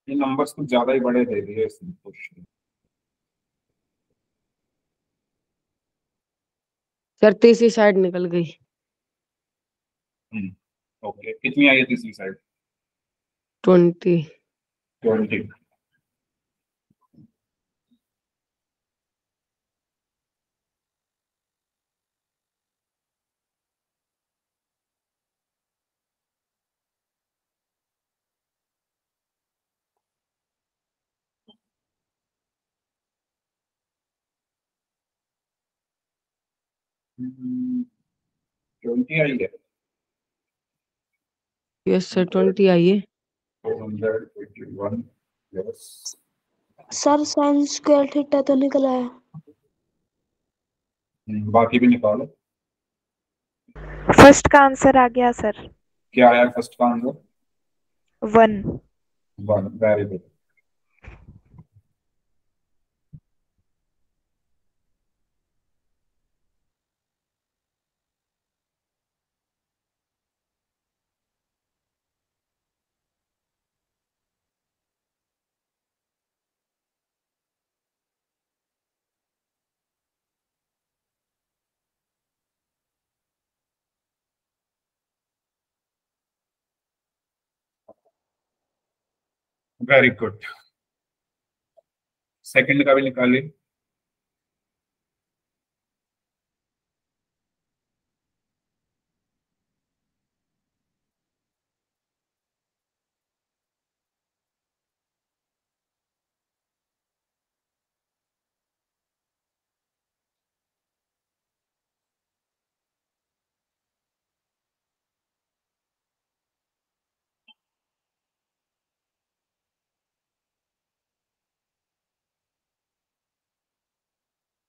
ये नंबर्स कुछ ज्यादा ही बड़े दे दिए इसमें क्वेश्चन। सर तीसरी साइड निकल गई। ओके, कितनी आई है तीसरी साइड? 20। 20। हम्म, 20 आई है। यस सर 20 आई है। 421, yes. Sir sign square theta तो निकला है। बाकी भी निकालो। फर्स्ट का आंसर आ गया सर। क्या आया फर्स्ट का answer? 1। 1। Very good. Very good. Second का भी निकालिए।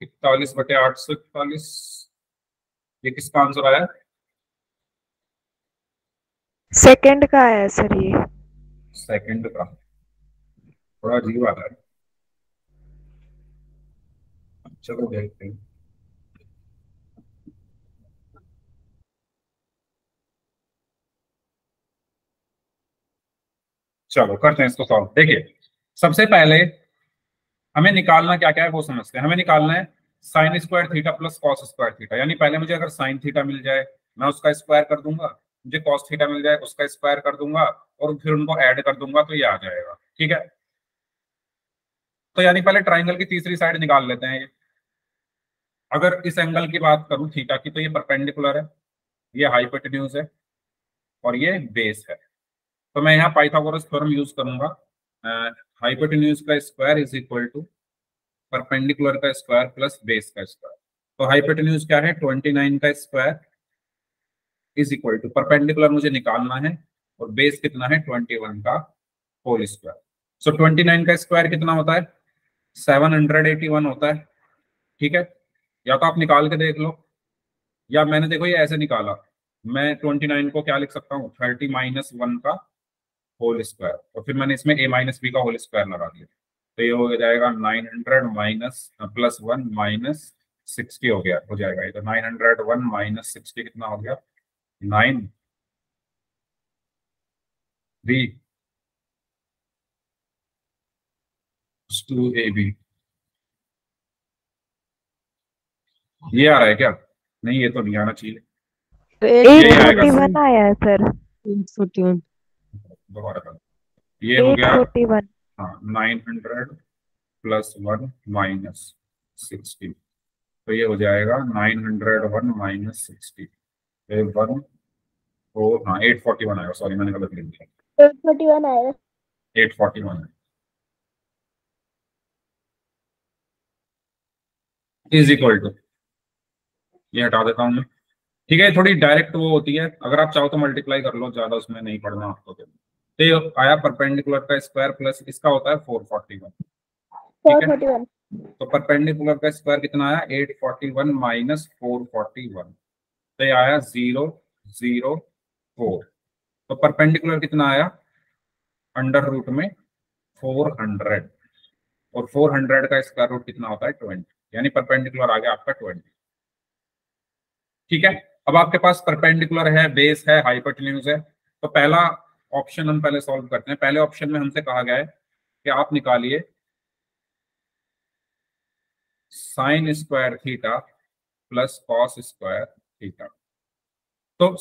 इकतालीस बटे 841। ये किसका आंसर आया? सेकंड का आया सर ये। सेकंड का थोड़ा अजीब आ रहा है। चलो देखते हैं। चलो करते हैं इसको सॉल्व। देखिए, सबसे पहले हमें निकालना क्या क्या है वो समझते हैं। हमें निकालना है sign square theta plus cos square theta. यानी पहले मुझे अगर साइन थीटा मिल जाए मैं उसका स्क्वायर कर दूंगा, मुझे कॉस थीटा मिल जाए उसका स्क्वायर कर दूंगा, और फिर उनको ऐड कर दूंगा तो ये आ जाएगा। ठीक है, तो यानी पहले ट्राइंगल की तीसरी साइड निकाल लेते हैं। ये अगर इस एंगल की बात करूं थीटा की, तो ये परपेंडिकुलर है, ये हाइपोटेन्यूज है, और ये बेस है। तो मैं यहाँ पाइथागोरस थ्योरम यूज करूंगा। हाइपोटेन्यूज का square is equal to perpendicular का स्क्वायर प्लस बेस का स्क्वायर। तो हाइपोटेन्यूज क्या है? 29 का square is equal to perpendicular मुझे निकालना है, और बेस कितना है? 21 का होल स्क्वायर। सो 29 का स्क्वायर कितना होता है? 781 होता है। ठीक है, या तो आप निकाल के देख लो, या मैंने देखो ये ऐसे निकाला। मैं 29 को क्या लिख सकता हूँ? 30 माइनस 1 का होल स्क्वायर, और फिर मैंने इसमें a माइनस बी का होल स्क्वायर लगा दिया। तो ये हो जाएगा 900 माइनस प्लस 1 माइनस 60 हो जाएगा ये। तो 901 माइनस 60 कितना हो गया? 9 3 2 AB। ये आ रहा है क्या? नहीं, ये तो नहीं आना चाहिए। एट ये आएगा 841 आया है सर। 41 दोबारा कर। ये हो गया 841। हाँ 900 प्लस 1 माइनस 60, तो ये हो जाएगा 901 माइनस 60, 1 4 हाँ 841 आएगा, सॉरी मैंने गलत लिख दिया, 841 आएगा। 841 इज इक्वल टू, ये हटा देता हूँ मैं। ठीक है, थोड़ी डायरेक्ट वो होती है, अगर आप चाहो तो मल्टीप्लाई कर लो, ज्यादा उसमें नहीं पढ़ना आपको। तो ये आया परपेंडिकुलर का स्क्वायर प्लस इसका होता है 441। ठीक है, 441 तो परपेंडिकुलर का स्क्वायर कितना आया 841 माइनस 441, तो ये आया 004। तो परपेंडिकुलर कितना आया अंडर रूट में 400, और 400 का स्क्वायर रूट कितना होता है 20, यानी परपेंडिकुलर आ गया आपका 20। ठीक है, अब आपके पास परपेंडिकुलर है, बेस है, हाइपोटेन्यूज है, तो पहला ऑप्शन हम पहले सॉल्व करते हैं। पहले ऑप्शन में हमसे कहा गया है कि आप निकालिए sine square theta plus cos square theta. तो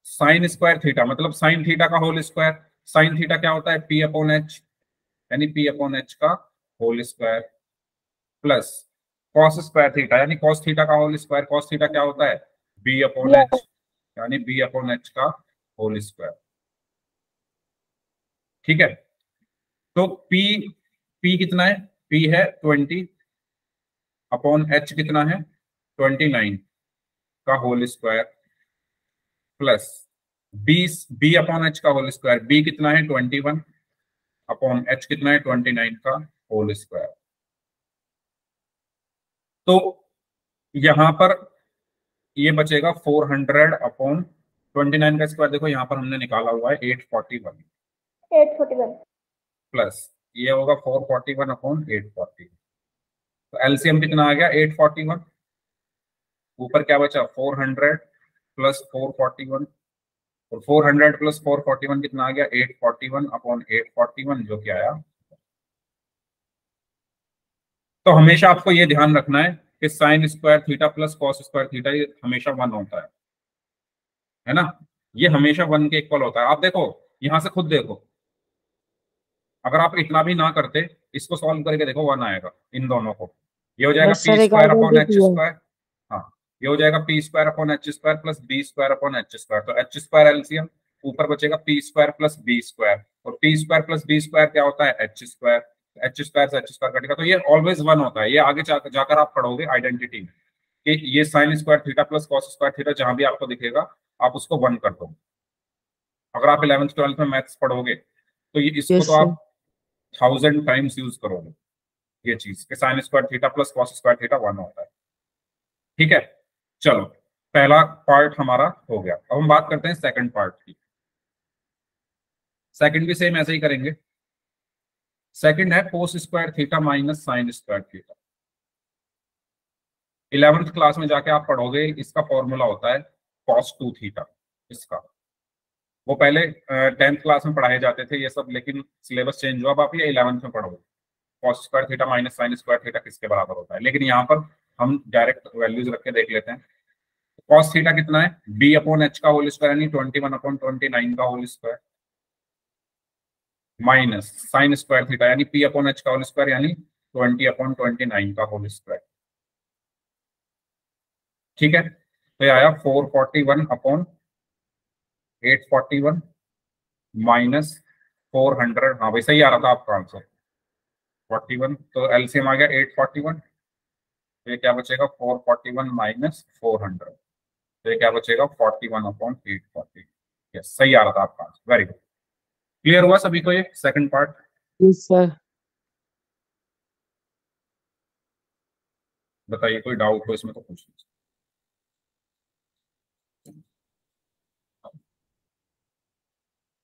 साइन स्क्वायर थीटा मतलब साइन थीटा का होल स्क्वायर, साइन थीटा क्या होता है पी अपॉन एच, यानी पी अपॉन एच का whole square, plus cos square theta यानी कॉस थीटा का होल स्क्वायर, कॉस थीटा क्या होता है बी अपॉन एच, यानी बी अपॉन एच का होल स्क्वायर। ठीक है, तो P P कितना है, P है 20 अपॉन एच कितना है 29 का whole square, plus B upon H का होल स्क्वायर, बी कितना है 21 अपॉन एच कितना है 29 का होल स्क्वायर। तो यहां पर ये बचेगा 400 अपॉन 29 का स्क्वायर, देखो यहां पर हमने निकाला हुआ है 841 प्लस ये होगा 441 अपॉन 840, तो एलसीएम कितना आ गया 841, ऊपर क्या बचा 400 प्लस 441, और 400 प्लस 441 कितना आ गया 841 अपॉन 841 जो कि आया। तो हमेशा आपको ये ध्यान रखना है कि sign square theta plus cos square theta ये हमेशा 1 होता है ना, ये हमेशा 1 के इक्वल होता है। आप देखो यहां से खुद देखो, अगर आप इतना भी ना करते इसको सॉल्व करके देखो 1 आएगा इन दोनों को, ये हो जाएगा बस पी सर एक स्क्वायर अपॉन एच आइडेंटिटी है। स्क्वायर, हाँ ये हो जाएगा P square upon H square plus B square upon H square, तो एच स्क्वायर एलसीएम, ऊपर बचेगा P square plus B square, और P square plus B square क्या होता है एच स्क्वायर, एच स्क्वायर से एच स्क्वायर कटेगा, तो ये ऑलवेज 1 होता है। ये आगे जाकर आप पढ़ोगे आइडेंटिटी में कि ये sign square theta plus cos square theta जहां भी आपको दिखेगा आप उसको 1 कर दो। अगर आप 11th 12th में मैथ्स पढ़ोगे तो ये इसको यस तो सर। आप 1000 टाइम्स यूज करोगे, ये चीज कि sign square theta plus cos square theta 1 होता है। ठीक है, चलो पहला पार्ट हमारा हो गया, अब हम बात करते हैं सेकंड पार्ट की। सेकंड भी सेम ऐसे ही करेंगे। सेकंड है cos square theta minus sine square theta. 11th class में जाके आप पढ़ोगे, इसका फॉर्मूला होता है cos 2 थीटा। इसका वो पहले 10th क्लास में पढ़ाए जाते थे ये सब, लेकिन सिलेबस चेंज हुआ, अब आप ये 11th में पढ़ोगे cos square theta minus sine square theta किसके बराबर होता है। लेकिन यहाँ पर हम डायरेक्ट वैल्यूज रख के देख लेते हैं। cos थीटा कितना है b अपॉन एच का होल स्क्वायर यानी 21 अपॉन 29 का whole square, minus sine square theta यानी p अपॉन एच का होल स्क्वायर यानी 20 अपॉन 29 का होल स्क्वायर। ठीक है, तो ये आया 441 अपॉन 841 माइनस 400, हाँ भाई सही आ रहा था आपका आंसर 41, तो एलसीएम आ गया 841, तो ये क्या बचेगा 441 माइनस 400, तो ये क्या बचेगा 41 अपॉन 840। यस सही आ रहा था आपका आंसर, वेरी गुड। क्लियर हुआ सभी को ये सेकंड पार्ट? Yes sir. बताइए कोई डाउट हो इसमें तो पूछ लीजिए।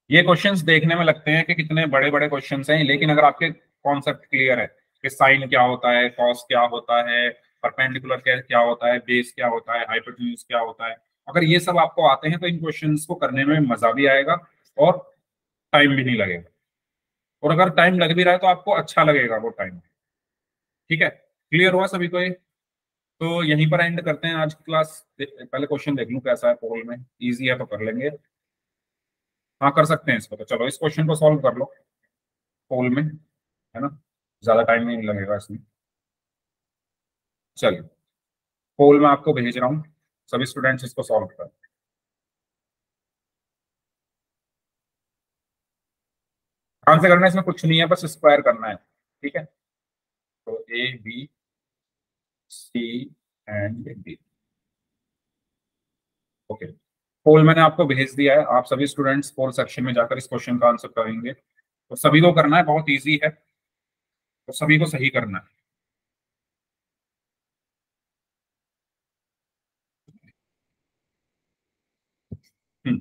ये क्वेश्चंस देखने में लगते हैं कि कितने बड़े बड़े क्वेश्चंस हैं, लेकिन अगर आपके कॉन्सेप्ट क्लियर है कि साइन क्या होता है, कॉस क्या होता है, परपेंडिकुलर क्या होता है, बेस क्या होता है, हाइपोटेन्यूज क्या होता है, अगर ये सब आपको आते हैं तो इन क्वेश्चंस को करने में मजा भी आएगा और टाइम भी नहीं लगेगा, और अगर टाइम लग भी रहा है तो आपको अच्छा लगेगा वो टाइम। ठीक है, क्लियर हुआ सभी को ये? तो यहीं पर एंड करते हैं आज की क्लास। पहले क्वेश्चन देख लूं कैसा है पोल में, इजी है तो कर लेंगे। हाँ कर सकते हैं इसको, तो चलो इस क्वेश्चन को सॉल्व कर लो पोल में, है ना, ज्यादा टाइम नहीं लगेगा इसमें। चलिए पोल में आपको भेज रहा हूँ, सभी स्टूडेंट्स इसको सॉल्व करें। आंसर करना है, इसमें कुछ नहीं है, बस स्क्वायर करना है, ठीक है। तो A B C and D, okay. Poll मैंने आपको भेज दिया है, आप सभी स्टूडेंट्स पोल सेक्शन में जाकर इस क्वेश्चन का आंसर करेंगे। तो सभी को करना है, बहुत इजी है, तो सभी को सही करना है।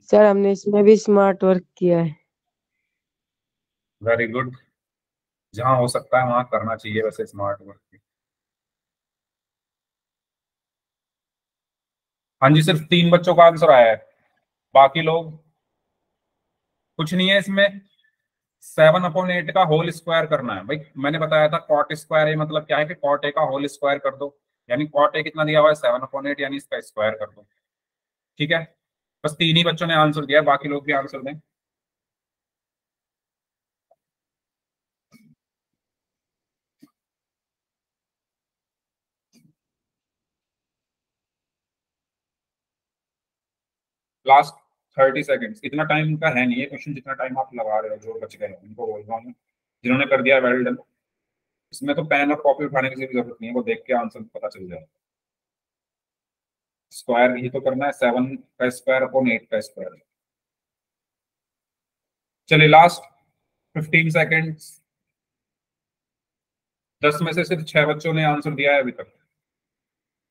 सर हमने इसमें भी स्मार्ट वर्क किया है। वेरी गुड, जहां हो सकता है वहां करना चाहिए वैसे स्मार्ट वर्क। हाँ जी, सिर्फ 3 बच्चों का आंसर आया है, बाकी लोग कुछ नहीं है इसमें। 7/8 का होल स्क्वायर करना है भाई। मैंने बताया था कॉट स्क्वायर ए मतलब क्या है कि कॉट ए का होल स्क्वायर कर दो, यानी कॉट ए कितना दिया हुआ है 7/8, यानी इसका स्क्वायर कर दो, ठीक है। बस 3 ही बच्चों ने आंसर दिया, बाकी लोग भी आंसर दें। लास्ट 30 सेकेंड्स, इतना टाइम का है नहीं है क्वेश्चन जितना टाइम आप लगा रहे हो। जो बच गए उनको बोल रहा हूँ, जिन्होंने कर दिया वेल डन। इसमें तो पेन और कॉपी उठाने की जरूरत नहीं है, वो देख के आंसर पता चल जाएगा। स्क्वायर ही तो करना है, 7 का स्क्वायर अपॉन 8 का स्क्वायर। चलिए लास्ट 15 सेकेंड्स। 10 में से सिर्फ 6 बच्चों ने आंसर दिया है अभी तक,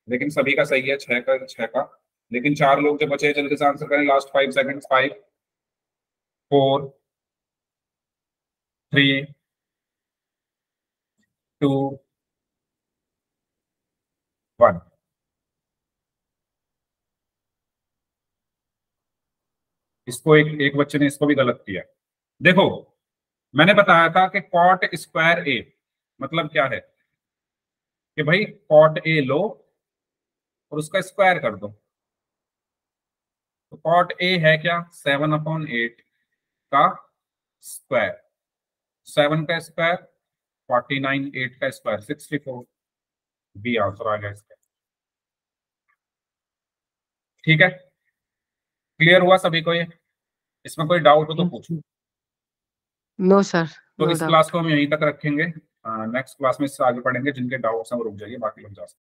लेकिन सभी का सही है, 6 का। लेकिन 4 लोग जो बचे हैं जल्दी से आंसर करें। Last 5 seconds. 5 4 3 2 1। इसको एक बच्चे ने इसको भी गलत किया। देखो मैंने बताया था कि कॉट स्क्वायर ए मतलब क्या है कि भाई कॉट ए लो और उसका स्क्वायर कर दो। तो कॉट ए है क्या, 7/8 का स्क्वायर। 7 का स्क्वायर 49, 8 का स्क्वायर 64। बी आंसर आ गया इसका, ठीक है। क्लियर हुआ सभी को ये? इसमें कोई डाउट हो तो पूछो। नो सर, तो नो इस डाउट। क्लास को हम यहीं तक रखेंगे, नेक्स्ट क्लास में इससे आगे पढ़ेंगे। जिनके डाउट्स हैं वो रुक जाइए, बाकी लोग जा सकते हैं।